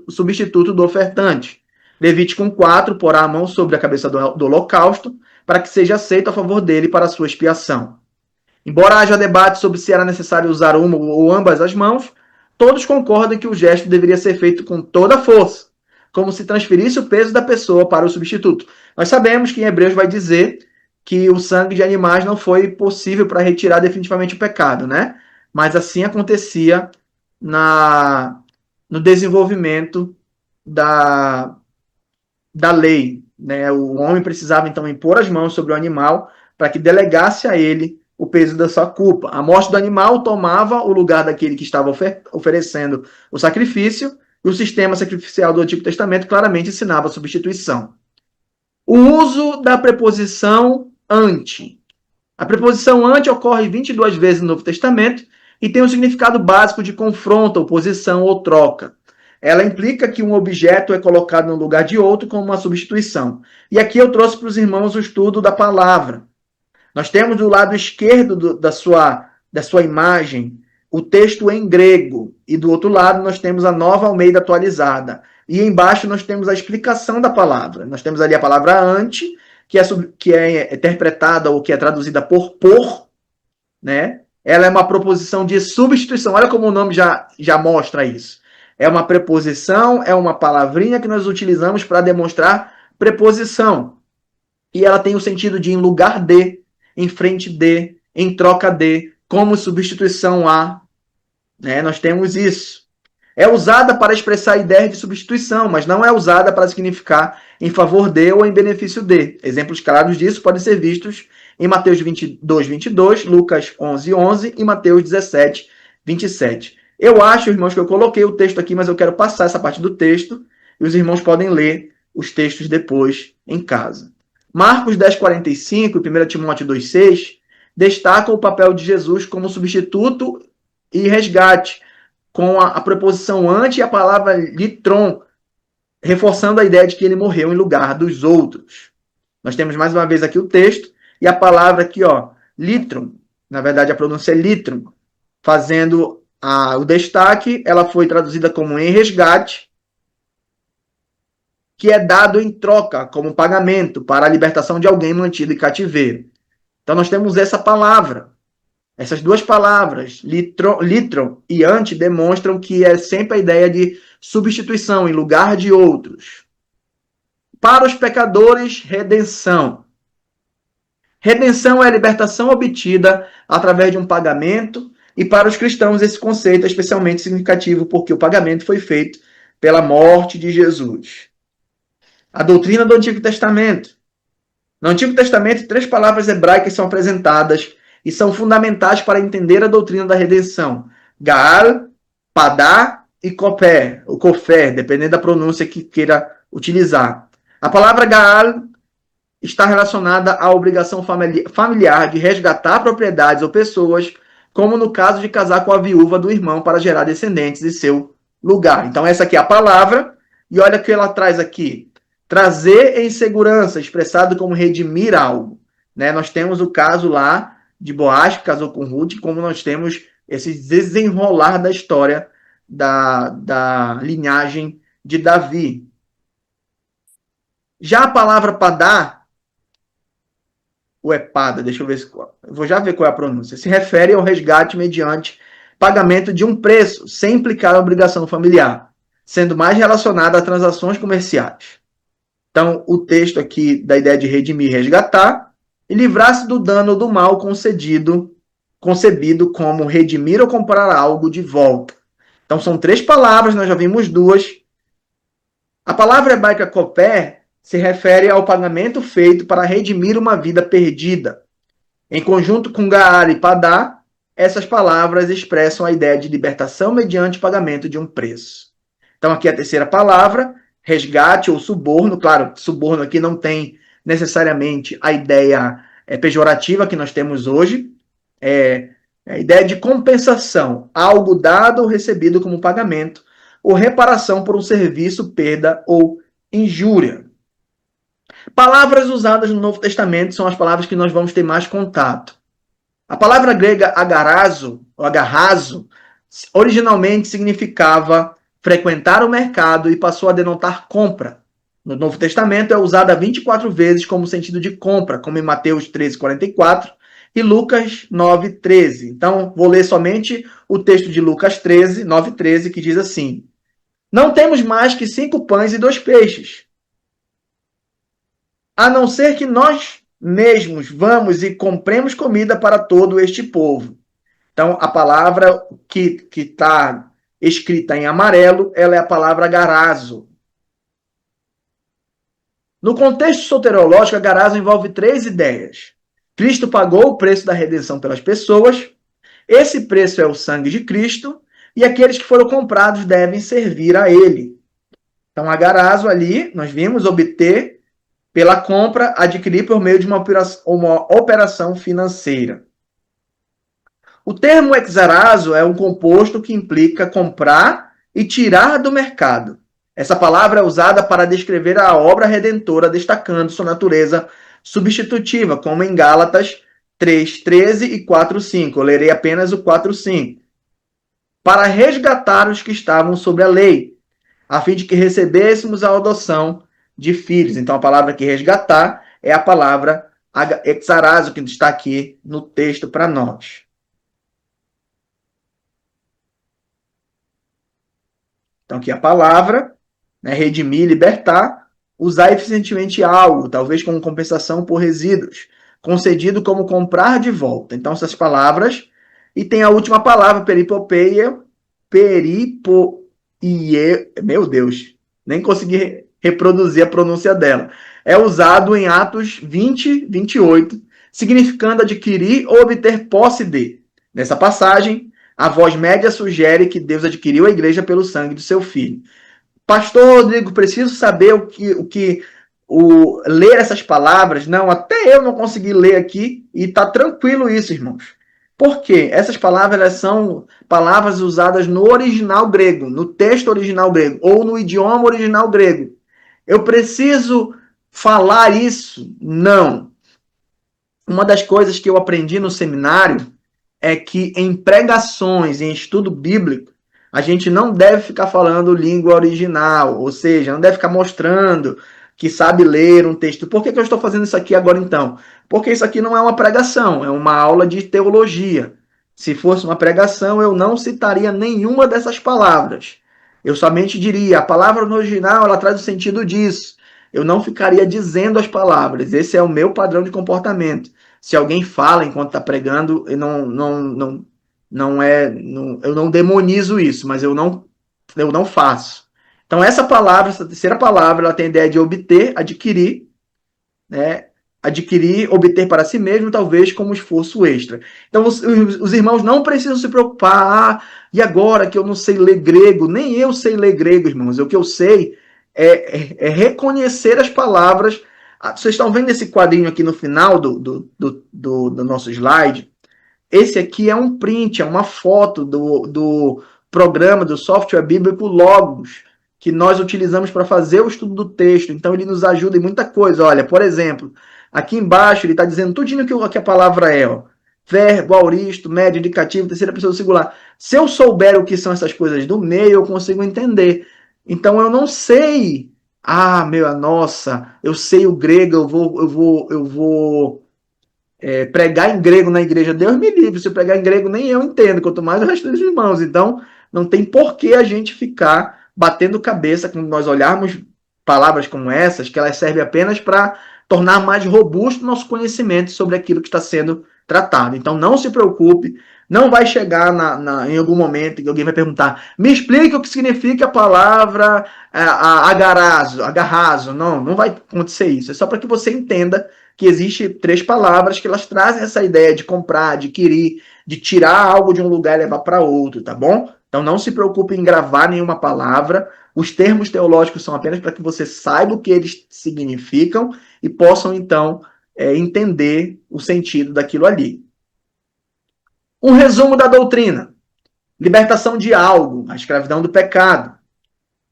Speaker 1: o substituto do ofertante. Levítico 4, porá a mão sobre a cabeça do holocausto, para que seja aceito a favor dele para a sua expiação. Embora haja debate sobre se era necessário usar uma ou ambas as mãos, todos concordam que o gesto deveria ser feito com toda a força, como se transferisse o peso da pessoa para o substituto. Nós sabemos que em Hebreus vai dizer que o sangue de animais não foi possível para retirar definitivamente o pecado, né? Mas assim acontecia no desenvolvimento da lei, né? O homem precisava então impor as mãos sobre o animal para que delegasse a ele o peso da sua culpa. A morte do animal tomava o lugar daquele que estava oferecendo o sacrifício, e o sistema sacrificial do Antigo Testamento claramente ensinava a substituição. O uso da preposição ante. A preposição ante ocorre 22 vezes no Novo Testamento e tem um significado básico de confronto, oposição ou troca. Ela implica que um objeto é colocado no lugar de outro como uma substituição. E aqui eu trouxe para os irmãos o estudo da palavra. Nós temos do lado esquerdo da sua imagem o texto em grego, e do outro lado nós temos a Nova Almeida atualizada. E embaixo nós temos a explicação da palavra. Nós temos ali a palavra ante, que é interpretada ou que é traduzida por, né? Ela é uma proposição de substituição. Olha como o nome já mostra isso. É uma preposição, é uma palavrinha que nós utilizamos para demonstrar preposição. E ela tem o sentido de em lugar de, em frente de, em troca de, como substituição a, né? Nós temos isso. É usada para expressar a ideia de substituição, mas não é usada para significar em favor de ou em benefício de. Exemplos claros disso podem ser vistos em Mateus 22, 22, Lucas 11, 11 e Mateus 17, 27. Eu acho, irmãos, que eu coloquei o texto aqui, mas eu quero passar essa parte do texto e os irmãos podem ler os textos depois em casa. Marcos 10, 45 e 1 Timóteo 2, 6 destacam o papel de Jesus como substituto e resgate, com a preposição ante e a palavra litron, reforçando a ideia de que ele morreu em lugar dos outros. Nós temos mais uma vez aqui o texto e a palavra aqui, ó, litron. Na verdade, a pronúncia é litron, fazendo o destaque. Ela foi traduzida como em resgate, que é dado em troca, como pagamento para a libertação de alguém mantido em cativeiro. Então, nós temos essa palavra. Essas duas palavras, litron e ante, demonstram que é sempre a ideia de substituição em lugar de outros. Para os pecadores, redenção. Redenção é a libertação obtida através de um pagamento, e para os cristãos esse conceito é especialmente significativo porque o pagamento foi feito pela morte de Jesus. A doutrina do Antigo Testamento. No Antigo Testamento, 3 palavras hebraicas são apresentadas e são fundamentais para entender a doutrina da redenção: Gaal, Padá e Kofer, ou Kofer, dependendo da pronúncia que queira utilizar. A palavra Gaal está relacionada à obrigação familiar de resgatar propriedades ou pessoas, como no caso de casar com a viúva do irmão para gerar descendentes em seu lugar. Então essa aqui é a palavra, e olha o que ela traz aqui: trazer em segurança, expressado como redimir algo. Né? Nós temos o caso lá de Boaz, que casou com Ruth, como nós temos esse desenrolar da história da linhagem de Davi. Já a palavra padá, ou é pada, deixa eu ver se... Eu vou já ver qual é a pronúncia. Se refere ao resgate mediante pagamento de um preço, sem implicar a obrigação familiar, sendo mais relacionada a transações comerciais. Então, o texto aqui da ideia de redimir, resgatar, e livrar-se do dano ou do mal concebido como redimir ou comprar algo de volta. Então, são 3 palavras, nós já vimos 2. A palavra hebraica koper se refere ao pagamento feito para redimir uma vida perdida. Em conjunto com gaar e padá, essas palavras expressam a ideia de libertação mediante pagamento de um preço. Então, aqui a terceira palavra, resgate ou suborno. Claro, suborno aqui não tem necessariamente a ideia pejorativa que nós temos hoje. É a ideia de compensação, algo dado ou recebido como pagamento, ou reparação por um serviço, perda ou injúria. Palavras usadas no Novo Testamento são as palavras que nós vamos ter mais contato. A palavra grega agarazo, ou agarrazo, originalmente significava frequentar o mercado e passou a denotar compra. No Novo Testamento é usada 24 vezes como sentido de compra, como em Mateus 13:44 e Lucas 9:13. Então, vou ler somente o texto de Lucas 9:13, que diz assim: não temos mais que 5 pães e 2 peixes, a não ser que nós mesmos vamos e compremos comida para todo este povo. Então, a palavra que está escrita em amarelo, ela é a palavra agarazo. No contexto soterológico, agarazo envolve 3 ideias. Cristo pagou o preço da redenção pelas pessoas, esse preço é o sangue de Cristo, e aqueles que foram comprados devem servir a ele. Então, agarazo ali, nós vimos obter pela compra, adquirir por meio de uma operação financeira. O termo exarazo é um composto que implica comprar e tirar do mercado. Essa palavra é usada para descrever a obra redentora, destacando sua natureza substitutiva, como em Gálatas 3:13 e 4:5. Eu lerei apenas o 4:5. Para resgatar os que estavam sob a lei, a fim de que recebêssemos a adoção de filhos. Então, a palavra que resgatar é a palavra exarazo, que está aqui no texto para nós. Então, aqui a palavra, né, redimir, libertar, usar eficientemente algo, talvez como compensação por resíduos, concedido como comprar de volta. Então, essas palavras. E tem a última palavra, peripopeia, meu Deus, nem consegui reproduzir a pronúncia dela. É usado em Atos 20, 28, significando adquirir ou obter posse de. Nessa passagem, a voz média sugere que Deus adquiriu a igreja pelo sangue do seu filho. Pastor Rodrigo, preciso saber ler essas palavras. Não, até eu não consegui ler aqui e está tranquilo isso, irmãos. Por quê? Essas palavras elas são palavras usadas no original grego, no texto original grego, ou no idioma original grego. Eu preciso falar isso? Não. Uma das coisas que eu aprendi no seminário é que em pregações, em estudo bíblico, a gente não deve ficar falando língua original, ou seja, não deve ficar mostrando que sabe ler um texto. Por que eu estou fazendo isso aqui agora então? Porque isso aqui não é uma pregação, é uma aula de teologia. Se fosse uma pregação, eu não citaria nenhuma dessas palavras. Eu somente diria, a palavra no original, ela traz o sentido disso. Eu não ficaria dizendo as palavras. Esse é o meu padrão de comportamento. Se alguém fala enquanto está pregando, eu eu não demonizo isso, mas eu não faço. Então essa palavra, essa terceira palavra, ela tem a ideia de obter, adquirir, né? Adquirir, obter para si mesmo, talvez como esforço extra. Então os irmãos não precisam se preocupar. E agora que eu não sei ler grego? Nem eu sei ler grego, irmãos. O que eu sei é reconhecer as palavras. Vocês estão vendo esse quadrinho aqui no final do nosso slide? Esse aqui é um print, é uma foto do programa, do software bíblico Logos, que nós utilizamos para fazer o estudo do texto. Então, ele nos ajuda em muita coisa. Olha, por exemplo, aqui embaixo ele está dizendo tudinho que a palavra é. Ó. Verbo, aoristo, médio, indicativo, terceira pessoa singular. Se eu souber o que são essas coisas do meio, eu consigo entender. Então, eu não sei... nossa, eu sei o grego, eu vou pregar em grego na igreja, Deus me livre, se eu pregar em grego nem eu entendo, quanto mais o resto dos irmãos. Então, não tem por que a gente ficar batendo cabeça quando nós olharmos palavras como essas, que elas servem apenas para tornar mais robusto o nosso conhecimento sobre aquilo que está sendo tratado. Então, não se preocupe, não vai chegar em algum momento que alguém vai perguntar, me explica o que significa a palavra agarrazo. Não vai acontecer isso. É só para que você entenda que existe 3 palavras que elas trazem essa ideia de comprar, adquirir, de tirar algo de um lugar e levar para outro, tá bom? Então não se preocupe em gravar nenhuma palavra. Os termos teológicos são apenas para que você saiba o que eles significam e possam, então, entender o sentido daquilo ali. Um resumo da doutrina. Libertação de algo, a escravidão do pecado.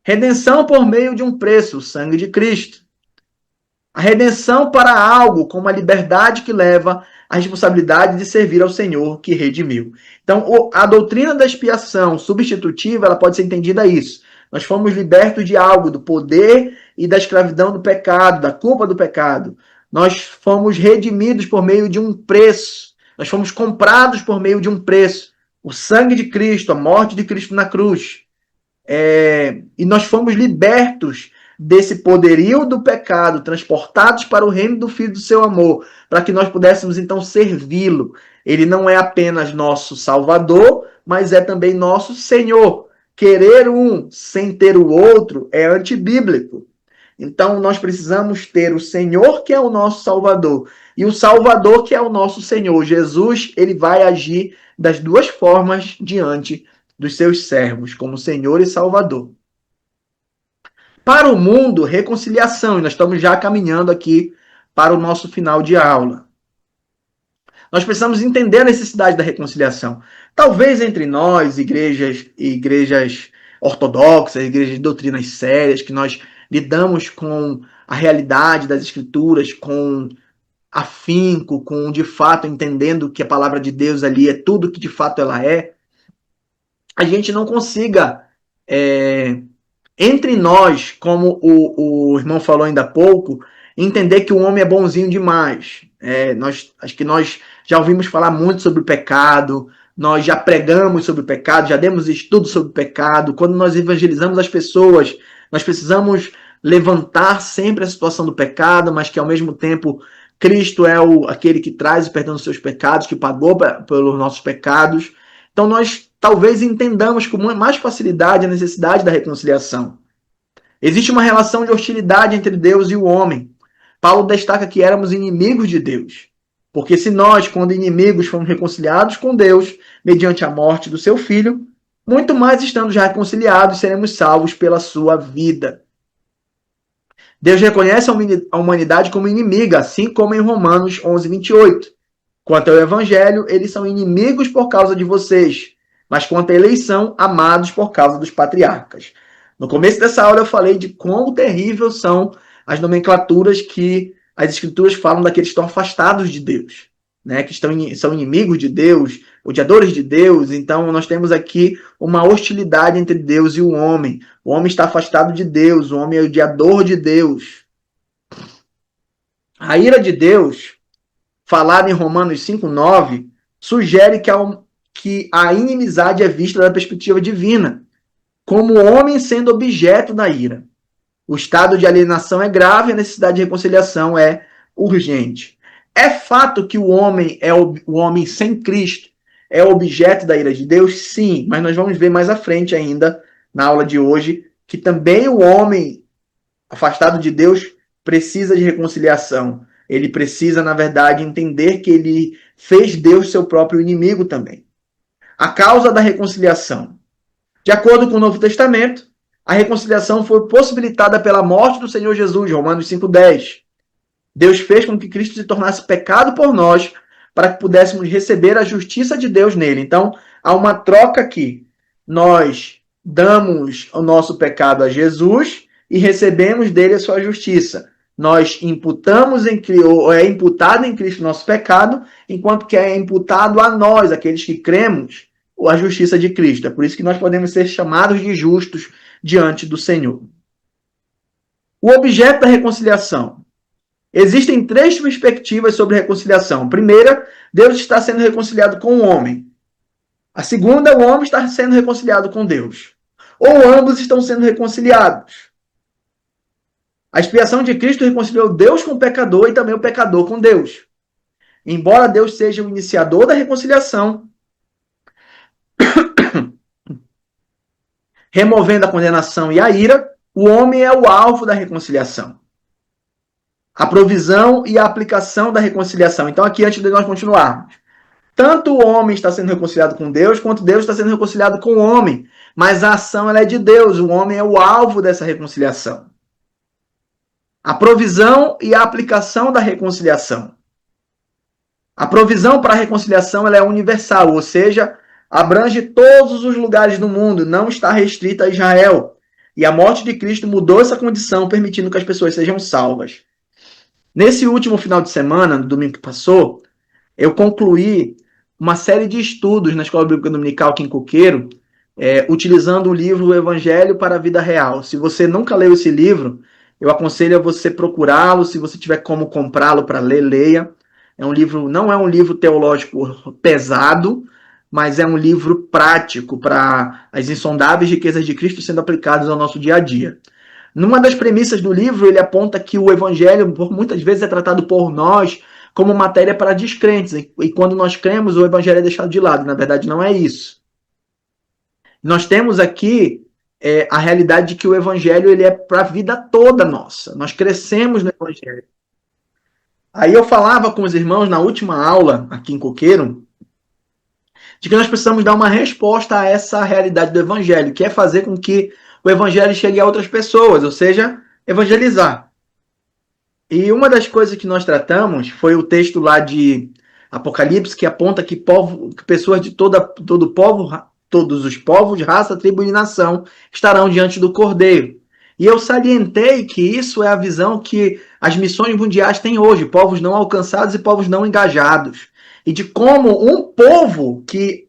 Speaker 1: Redenção por meio de um preço, o sangue de Cristo. A redenção para algo como a liberdade que leva a responsabilidade de servir ao Senhor que redimiu. Então, a doutrina da expiação substitutiva, ela pode ser entendida a isso. Nós fomos libertos de algo, do poder e da escravidão do pecado, da culpa do pecado. Nós fomos redimidos por meio de um preço. Nós fomos comprados por meio de um preço. O sangue de Cristo, a morte de Cristo na cruz. E nós fomos libertos desse poderio do pecado, transportados para o reino do Filho do seu amor, para que nós pudéssemos então servi-lo. Ele não é apenas nosso Salvador, mas é também nosso Senhor. Querer um sem ter o outro é antibíblico. Então nós precisamos ter o Senhor, que é o nosso Salvador, e o Salvador, que é o nosso Senhor. Jesus, ele vai agir das duas formas diante dos seus servos, como Senhor e Salvador. Para o mundo, reconciliação. E nós estamos já caminhando aqui para o nosso final de aula. Nós precisamos entender a necessidade da reconciliação. Talvez entre nós, igrejas ortodoxas, igrejas de doutrinas sérias, que nós lidamos com a realidade das Escrituras, com afinco, com de fato entendendo que a palavra de Deus ali é tudo que de fato ela é, a gente não consiga... entre nós, como o irmão falou ainda há pouco, entender que o homem é bonzinho demais. Acho que nós já ouvimos falar muito sobre o pecado, nós já pregamos sobre o pecado, já demos estudo sobre o pecado. Quando nós evangelizamos as pessoas, nós precisamos levantar sempre a situação do pecado, mas que ao mesmo tempo Cristo é aquele que traz o perdão dos seus pecados, que pagou pelos nossos pecados. Então nós talvez entendamos com mais facilidade a necessidade da reconciliação. Existe uma relação de hostilidade entre Deus e o homem. Paulo destaca que éramos inimigos de Deus. Porque se nós, quando inimigos, fomos reconciliados com Deus, mediante a morte do seu Filho, muito mais estando já reconciliados, seremos salvos pela sua vida. Deus reconhece a humanidade como inimiga, assim como em Romanos 11, 28. Quanto ao Evangelho, eles são inimigos por causa de vocês, mas quanto à eleição, amados por causa dos patriarcas. No começo dessa aula eu falei de quão terrível são as nomenclaturas que as escrituras falam daqueles que estão afastados de Deus, né? Que são inimigos de Deus, odiadores de Deus. Então nós temos aqui uma hostilidade entre Deus e o homem. O homem está afastado de Deus, o homem é odiador de Deus. A ira de Deus, falada em Romanos 5:9, sugere que a inimizade é vista da perspectiva divina, como o homem sendo objeto da ira. O estado de alienação é grave e a necessidade de reconciliação é urgente. É fato que o homem sem Cristo é objeto da ira de Deus? Sim, mas nós vamos ver mais à frente ainda, na aula de hoje, que também o homem afastado de Deus precisa de reconciliação. Ele precisa, na verdade, entender que ele fez Deus seu próprio inimigo também. A causa da reconciliação. De acordo com o Novo Testamento, a reconciliação foi possibilitada pela morte do Senhor Jesus, Romanos 5:10. Deus fez com que Cristo se tornasse pecado por nós, para que pudéssemos receber a justiça de Deus nele. Então, há uma troca aqui. Nós damos o nosso pecado a Jesus e recebemos dele a sua justiça. Nós é imputado em Cristo o nosso pecado, enquanto que é imputado a nós, aqueles que cremos, a justiça de Cristo. É por isso que nós podemos ser chamados de justos diante do Senhor. O objeto da reconciliação. Existem 3 perspectivas sobre reconciliação. A primeira, Deus está sendo reconciliado com o homem. A segunda, o homem está sendo reconciliado com Deus. Ou ambos estão sendo reconciliados. A expiação de Cristo reconciliou Deus com o pecador e também o pecador com Deus. Embora Deus seja o iniciador da reconciliação, removendo a condenação e a ira, o homem é o alvo da reconciliação. A provisão e a aplicação da reconciliação. Então, aqui, antes de nós continuarmos, tanto o homem está sendo reconciliado com Deus, quanto Deus está sendo reconciliado com o homem. Mas a ação ela é de Deus, o homem é o alvo dessa reconciliação. A provisão e a aplicação da reconciliação. A provisão para a reconciliação ela é universal, ou seja, abrange todos os lugares do mundo, não está restrita a Israel. E a morte de Cristo mudou essa condição, permitindo que as pessoas sejam salvas. Nesse último final de semana, no domingo que passou, eu concluí uma série de estudos na Escola Bíblica Dominical aqui em Coqueiro, utilizando o livro O Evangelho para a Vida Real. Se você nunca leu esse livro, eu aconselho a você procurá-lo. Se você tiver como comprá-lo para ler, leia. Não é um livro teológico pesado, mas é um livro prático para as insondáveis riquezas de Cristo sendo aplicadas ao nosso dia a dia. Numa das premissas do livro, ele aponta que o Evangelho, muitas vezes, é tratado por nós como matéria para descrentes. E quando nós cremos, o Evangelho é deixado de lado. Na verdade, não é isso. Nós temos aqui a realidade de que o Evangelho ele é para a vida toda nossa. Nós crescemos no Evangelho. Aí eu falava com os irmãos na última aula, aqui em Coqueiro, de que nós precisamos dar uma resposta a essa realidade do Evangelho, que é fazer com que o Evangelho chegue a outras pessoas, ou seja, evangelizar. E uma das coisas que nós tratamos foi o texto lá de Apocalipse, que aponta que pessoas de todos os povos, raça, tribo e nação estarão diante do Cordeiro. E eu salientei que isso é a visão que as missões mundiais têm hoje, povos não alcançados e povos não engajados. E de como um povo que,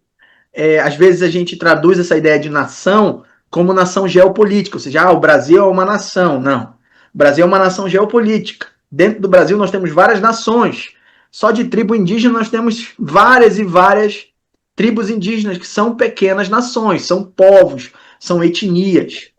Speaker 1: às vezes a gente traduz essa ideia de nação como nação geopolítica, ou seja, o Brasil é uma nação. Não. O Brasil é uma nação geopolítica. Dentro do Brasil nós temos várias nações. Só de tribo indígena nós temos várias e várias tribos indígenas, que são pequenas nações, são povos, são etnias.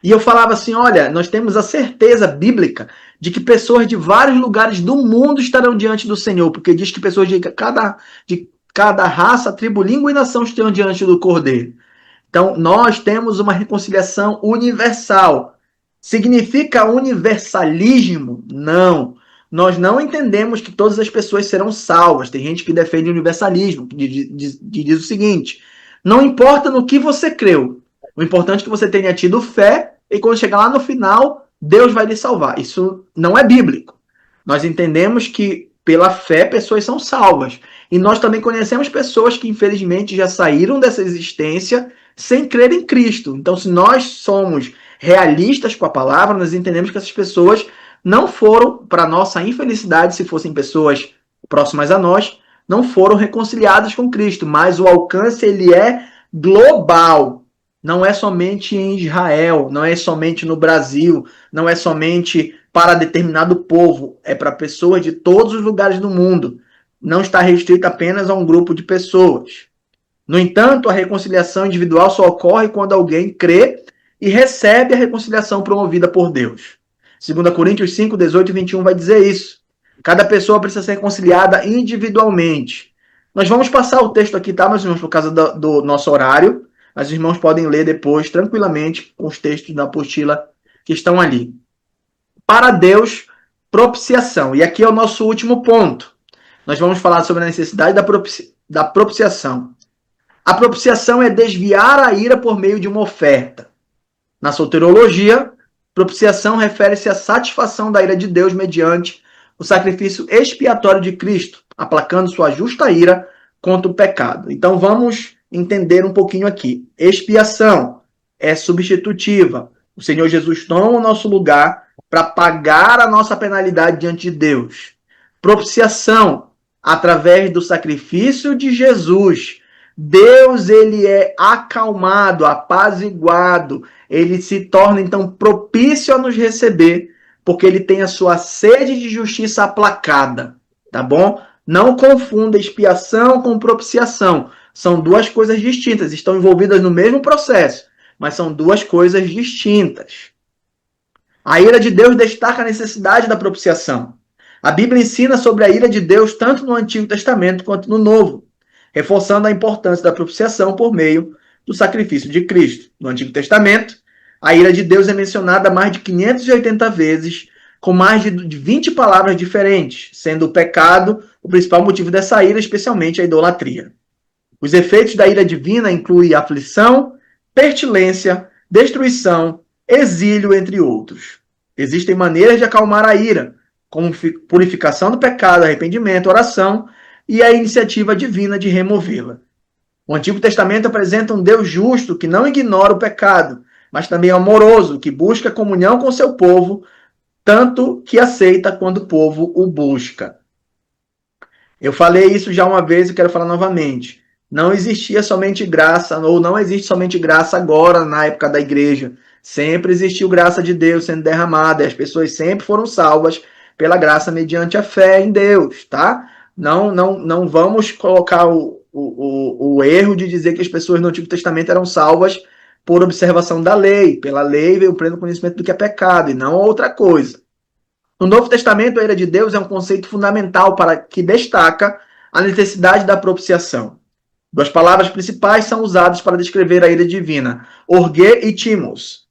Speaker 1: E eu falava assim, olha, nós temos a certeza bíblica de que pessoas de vários lugares do mundo estarão diante do Senhor, porque diz que pessoas de cada raça, tribo, língua e nação estão diante do Cordeiro. Então, nós temos uma reconciliação universal. Significa universalismo? Não. Nós não entendemos que todas as pessoas serão salvas. Tem gente que defende universalismo, que diz o seguinte: não importa no que você creu, o importante é que você tenha tido fé e quando chegar lá no final, Deus vai lhe salvar. Isso não é bíblico. Nós entendemos que pela fé pessoas são salvas. E nós também conhecemos pessoas que infelizmente já saíram dessa existência sem crer em Cristo. Então, se nós somos realistas com a palavra, nós entendemos que essas pessoas não foram, para nossa infelicidade, se fossem pessoas próximas a nós, não foram reconciliadas com Cristo, mas o alcance ele é global. Não é somente em Israel, não é somente no Brasil, não é somente para determinado povo, é para pessoas de todos os lugares do mundo. Não está restrito apenas a um grupo de pessoas. No entanto, a reconciliação individual só ocorre quando alguém crê e recebe a reconciliação promovida por Deus. 2 Coríntios 5, 18 e 21 vai dizer isso. Cada pessoa precisa ser reconciliada individualmente. Nós vamos passar o texto aqui, tá, meus irmãos, por causa do nosso horário. Mas os irmãos podem ler depois, tranquilamente, com os textos da apostila que estão ali. Para Deus, propiciação. E aqui é o nosso último ponto. Nós vamos falar sobre a necessidade da propiciação. A propiciação é desviar a ira por meio de uma oferta. Na soteriologia, propiciação refere-se à satisfação da ira de Deus mediante o sacrifício expiatório de Cristo, aplacando sua justa ira contra o pecado. Então vamos entender um pouquinho aqui. Expiação é substitutiva. O Senhor Jesus toma o nosso lugar para pagar a nossa penalidade diante de Deus. Propiciação, através do sacrifício de Jesus, Deus ele é acalmado, apaziguado, ele se torna então propício a nos receber, porque ele tem a sua sede de justiça aplacada, tá bom? Não confunda expiação com propiciação. São duas coisas distintas, estão envolvidas no mesmo processo, mas são duas coisas distintas. A ira de Deus destaca a necessidade da propiciação. A Bíblia ensina sobre a ira de Deus tanto no Antigo Testamento quanto no Novo, reforçando a importância da propiciação por meio do sacrifício de Cristo. No Antigo Testamento, a ira de Deus é mencionada mais de 580 vezes, com mais de 20 palavras diferentes, sendo o pecado o principal motivo dessa ira, especialmente a idolatria. Os efeitos da ira divina incluem aflição, pestilência, destruição, exílio, entre outros. Existem maneiras de acalmar a ira, como purificação do pecado, arrependimento, oração e a iniciativa divina de removê-la. O Antigo Testamento apresenta um Deus justo que não ignora o pecado, mas também amoroso, que busca comunhão com seu povo, tanto que aceita quando o povo o busca. Eu falei isso já uma vez e quero falar novamente. Não existia somente graça, ou não existe somente graça agora, na época da igreja. Sempre existiu graça de Deus sendo derramada, e as pessoas sempre foram salvas pela graça mediante a fé em Deus, tá? Não vamos colocar o erro de dizer que as pessoas no Antigo Testamento eram salvas por observação da lei. Pela lei veio o pleno conhecimento do que é pecado, e não outra coisa. No Novo Testamento, a ira de Deus é um conceito fundamental para que destaca a necessidade da propiciação. Duas palavras principais são usadas para descrever a ira divina, orgê e timos.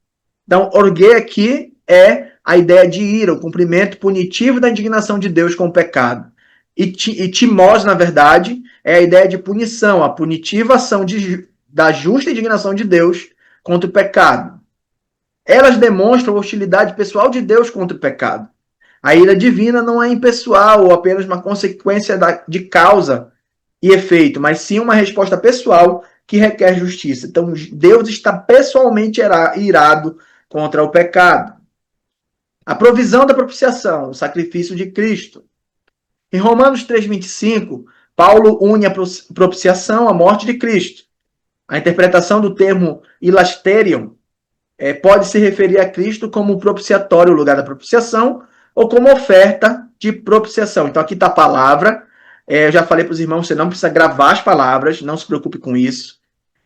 Speaker 1: Então, orgê aqui é a ideia de ira, o cumprimento punitivo da indignação de Deus com o pecado. E timos, na verdade, é a ideia de punição, a punitiva ação da justa indignação de Deus contra o pecado. Elas demonstram a hostilidade pessoal de Deus contra o pecado. A ira divina não é impessoal ou apenas uma consequência de causa e efeito, mas sim uma resposta pessoal que requer justiça. Então, Deus está pessoalmente irado contra o pecado. A provisão da propiciação, o sacrifício de Cristo. Em Romanos 3,25, Paulo une a propiciação à morte de Cristo. A interpretação do termo ilasterion pode se referir a Cristo como propiciatório, o lugar da propiciação, ou como oferta de propiciação. Então, aqui está a palavra, Eu já falei para os irmãos, você não precisa gravar as palavras, não se preocupe com isso.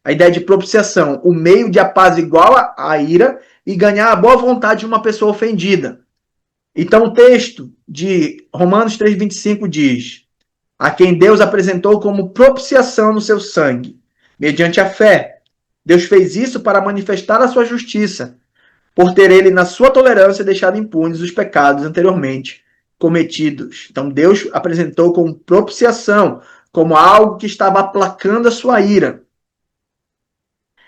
Speaker 1: A ideia de propiciação, o meio de apaziguar a ira e ganhar a boa vontade de uma pessoa ofendida. Então o texto de Romanos 3,25 diz: a quem Deus apresentou como propiciação no seu sangue, mediante a fé. Deus fez isso para manifestar a sua justiça, por ter ele, na sua tolerância, deixado impunes os pecados anteriormente cometidos. Então Deus apresentou como propiciação, como algo que estava aplacando a sua ira.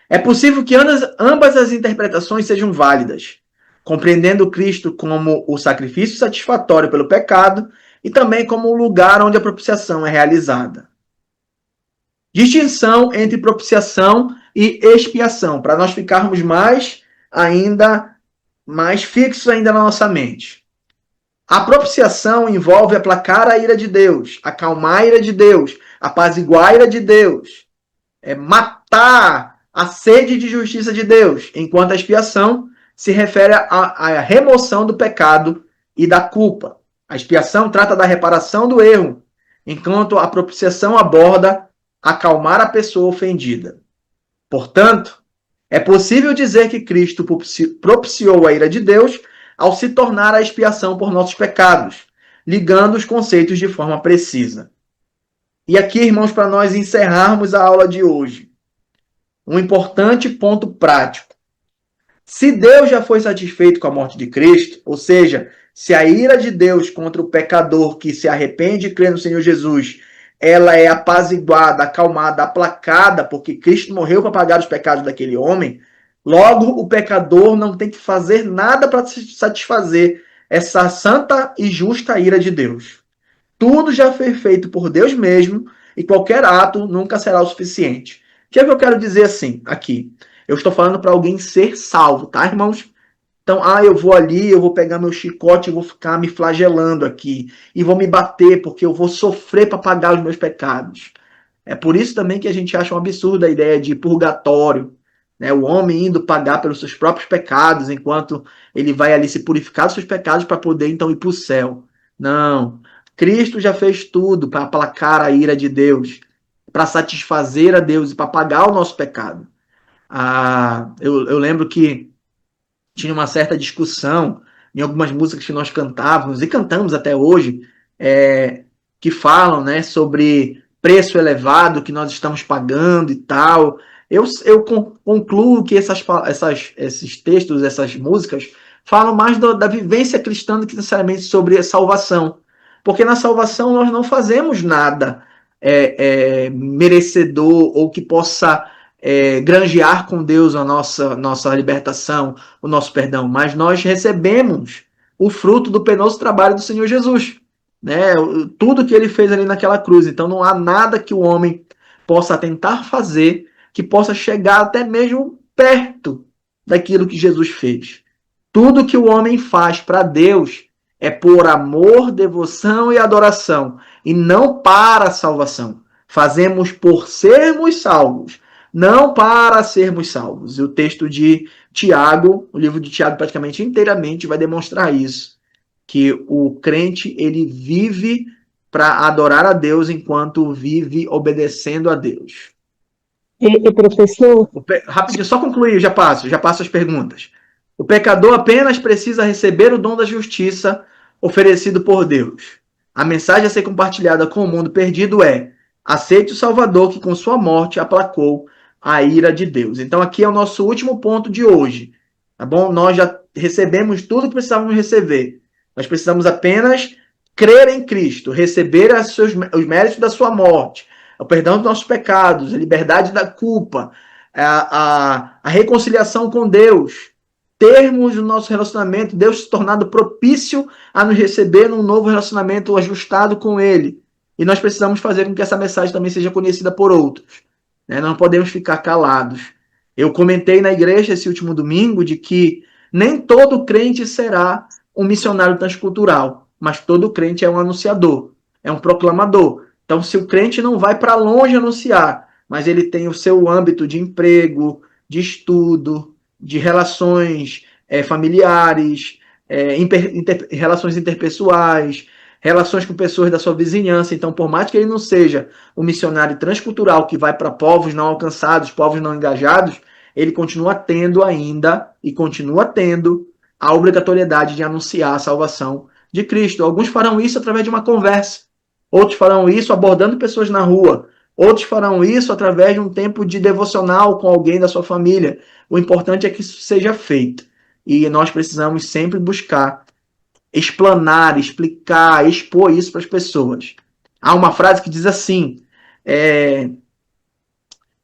Speaker 1: É possível que ambas as interpretações sejam válidas, compreendendo Cristo como o sacrifício satisfatório pelo pecado e também como o lugar onde a propiciação é realizada. Distinção entre propiciação e expiação, para nós ficarmos mais fixos ainda na nossa mente. A propiciação envolve aplacar a ira de Deus, acalmar a ira de Deus, apaziguar a ira de Deus, matar a sede de justiça de Deus, enquanto a expiação se refere à remoção do pecado e da culpa. A expiação trata da reparação do erro, enquanto a propiciação aborda acalmar a pessoa ofendida. Portanto, é possível dizer que Cristo propiciou a ira de Deus ao se tornar a expiação por nossos pecados, ligando os conceitos de forma precisa. E aqui, irmãos, para nós encerrarmos a aula de hoje, um importante ponto prático. Se Deus já foi satisfeito com a morte de Cristo, ou seja, se a ira de Deus contra o pecador que se arrepende e crê no Senhor Jesus, ela é apaziguada, acalmada, aplacada, porque Cristo morreu para pagar os pecados daquele homem, logo o pecador não tem que fazer nada para satisfazer essa santa e justa ira de Deus. Tudo já foi feito por Deus mesmo e qualquer ato nunca será o suficiente. O que é que eu quero dizer assim, aqui? Eu estou falando para alguém ser salvo, tá, irmãos? Então, eu vou ali, eu vou pegar meu chicote e vou ficar me flagelando aqui. E vou me bater, porque eu vou sofrer para pagar os meus pecados. É por isso também que a gente acha um absurdo a ideia de purgatório, né? O homem indo pagar pelos seus próprios pecados, enquanto ele vai ali se purificar dos seus pecados para poder então ir para o céu. Não. Cristo já fez tudo para aplacar a ira de Deus, para satisfazer a Deus e para pagar o nosso pecado. Eu lembro que tinha uma certa discussão em algumas músicas que nós cantávamos, e cantamos até hoje, que falam, né, sobre preço elevado que nós estamos pagando e tal. Eu concluo que esses textos, essas músicas, falam mais da vivência cristã do que necessariamente sobre a salvação. Porque na salvação nós não fazemos nada merecedor ou que possa granjear com Deus a nossa libertação, o nosso perdão, mas nós recebemos o fruto do penoso trabalho do Senhor Jesus, né? Tudo que ele fez ali naquela cruz. Então não há nada que o homem possa tentar fazer que possa chegar até mesmo perto daquilo que Jesus fez. Tudo que o homem faz para Deus é por amor, devoção e adoração, e não para a salvação. Fazemos por sermos salvos, não para sermos salvos. E o texto de Tiago, o livro de Tiago praticamente inteiramente vai demonstrar isso, que o crente ele vive para adorar a Deus enquanto vive obedecendo a Deus.
Speaker 2: E professor,
Speaker 1: Rapidinho, só concluir, já passo as perguntas. O pecador apenas precisa receber o dom da justiça oferecido por Deus. A mensagem a ser compartilhada com o mundo perdido é: aceite o Salvador que com sua morte aplacou a ira de Deus. Então aqui é o nosso último ponto de hoje, tá bom? Nós já recebemos tudo que precisávamos receber. Nós precisamos apenas crer em Cristo, receber os méritos da sua morte, o perdão dos nossos pecados, a liberdade da culpa, a reconciliação com Deus, termos o nosso relacionamento, Deus se tornado propício a nos receber num novo relacionamento ajustado com Ele. E nós precisamos fazer com que essa mensagem também seja conhecida por outros. Né? Não podemos ficar calados. Eu comentei na igreja esse último domingo de que nem todo crente será um missionário transcultural, mas todo crente é um anunciador, é um proclamador. Então, se o crente não vai para longe anunciar, mas ele tem o seu âmbito de emprego, de estudo, de relações familiares, relações interpessoais, relações com pessoas da sua vizinhança. Então, por mais que ele não seja o missionário transcultural que vai para povos não alcançados, povos não engajados, ele continua tendo ainda e continua tendo a obrigatoriedade de anunciar a salvação de Cristo. Alguns farão isso através de uma conversa, outros farão isso abordando pessoas na rua, outros farão isso através de um tempo de devocional com alguém da sua família. O importante é que isso seja feito. E nós precisamos sempre buscar explanar, explicar, expor isso para as pessoas. Há uma frase que diz assim: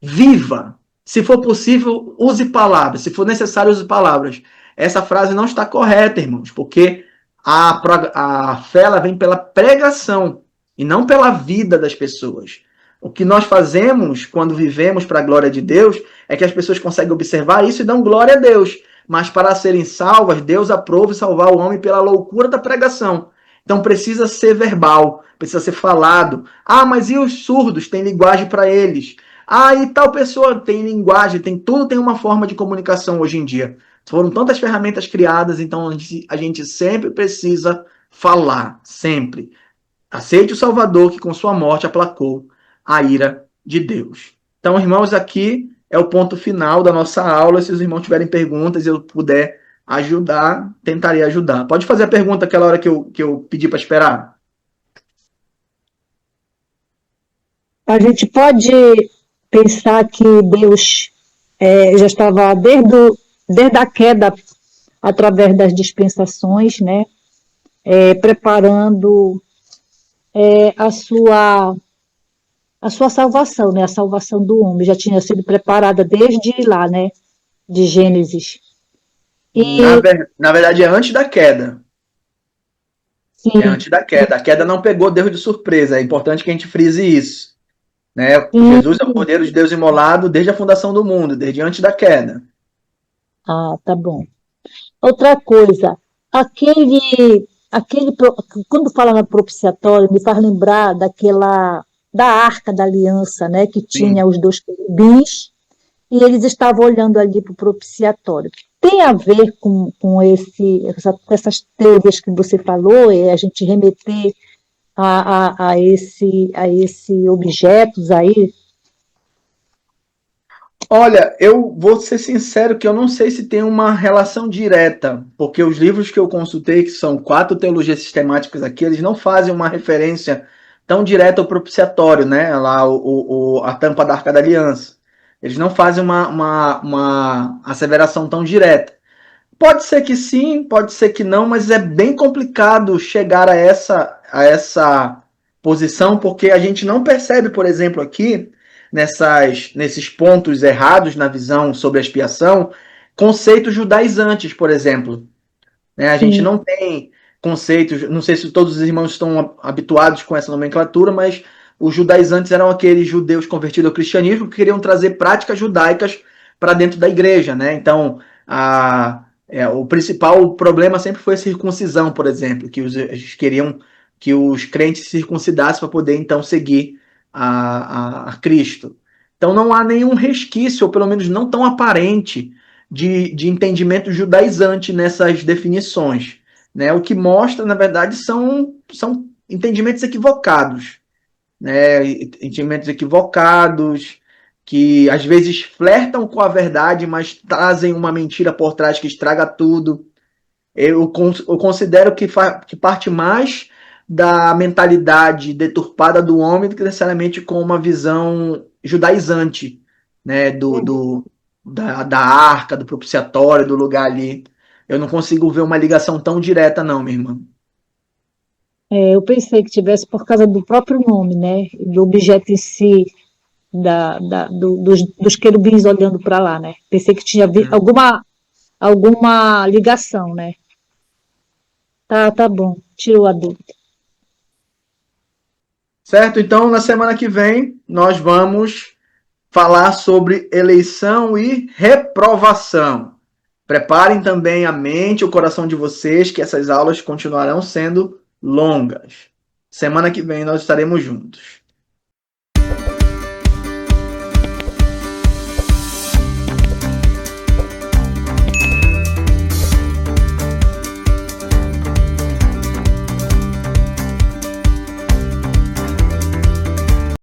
Speaker 1: viva. Se for possível, use palavras. Se for necessário, use palavras. Essa frase não está correta, irmãos, porque a fé ela vem pela pregação e não pela vida das pessoas. O que nós fazemos quando vivemos para a glória de Deus é que as pessoas conseguem observar isso e dão glória a Deus. Mas para serem salvas, Deus aprova salvar o homem pela loucura da pregação. Então precisa ser verbal, precisa ser falado. Ah, mas e os surdos? Tem linguagem para eles. Ah, e tal pessoa tem linguagem, tudo tem uma forma de comunicação hoje em dia. Foram tantas ferramentas criadas, então a gente sempre precisa falar, sempre. Aceite o Salvador que com sua morte aplacou a ira de Deus. Então, irmãos, aqui é o ponto final da nossa aula. Se os irmãos tiverem perguntas e eu puder ajudar, tentarei ajudar. Pode fazer a pergunta aquela hora que eu pedi para esperar?
Speaker 2: A gente pode pensar que Deus já estava desde a queda, através das dispensações, né, preparando a sua salvação, né, a salvação do homem. Já tinha sido preparada desde lá, né, de Gênesis. E,
Speaker 1: Na verdade, é antes da queda.
Speaker 2: sim,
Speaker 1: É antes da queda. A queda não pegou Deus de surpresa. É importante que a gente frise isso. Né?
Speaker 2: sim.
Speaker 1: Jesus é o Cordeiro de Deus imolado desde a fundação do mundo, desde antes da queda.
Speaker 2: Ah, tá bom. Outra coisa, quando fala no propiciatório, me faz lembrar da Arca da Aliança, né, que tinha
Speaker 1: Sim.
Speaker 2: os dois querubins, e eles estavam olhando ali para o propiciatório. Tem a ver com essas teorias que você falou, a gente remeter a esse objetos aí?
Speaker 1: Olha, eu vou ser sincero que eu não sei se tem uma relação direta, porque os livros que eu consultei, que são 4 teologias sistemáticas aqui, eles não fazem uma referência tão direta ao propiciatório, né? Lá a tampa da Arca da Aliança. Eles não fazem uma asseveração tão direta. Pode ser que sim, pode ser que não, mas é bem complicado chegar a essa posição, porque a gente não percebe, por exemplo, aqui, nesses pontos errados na visão sobre a expiação, conceitos judaizantes, por exemplo. Né? A gente
Speaker 2: Sim,
Speaker 1: não tem conceitos, não sei se todos os irmãos estão habituados com essa nomenclatura, mas os judaizantes eram aqueles judeus convertidos ao cristianismo que queriam trazer práticas judaicas para dentro da igreja. Né? Então, o principal problema sempre foi a circuncisão, por exemplo, que eles queriam que os crentes se circuncidassem para poder então seguir a Cristo. Então não há nenhum resquício, ou pelo menos não tão aparente, de entendimento judaizante nessas definições. Né? O que mostra, na verdade, são entendimentos equivocados. Né? Entendimentos equivocados, que às vezes flertam com a verdade, mas trazem uma mentira por trás que estraga tudo. Eu considero que parte mais da mentalidade deturpada do homem do que necessariamente com uma visão judaizante, né, da arca, do propiciatório, do lugar ali. Eu não consigo ver uma ligação tão direta, não, minha irmã.
Speaker 2: eu pensei que tivesse por causa do próprio nome, né, do objeto em si, dos querubins olhando para lá, né? Pensei que tinha alguma ligação, né? Tá bom, tirou a dúvida.
Speaker 1: Certo? Então, na semana que vem, nós vamos falar sobre eleição e reprovação. Preparem também a mente e o coração de vocês, que essas aulas continuarão sendo longas. Semana que vem nós estaremos juntos.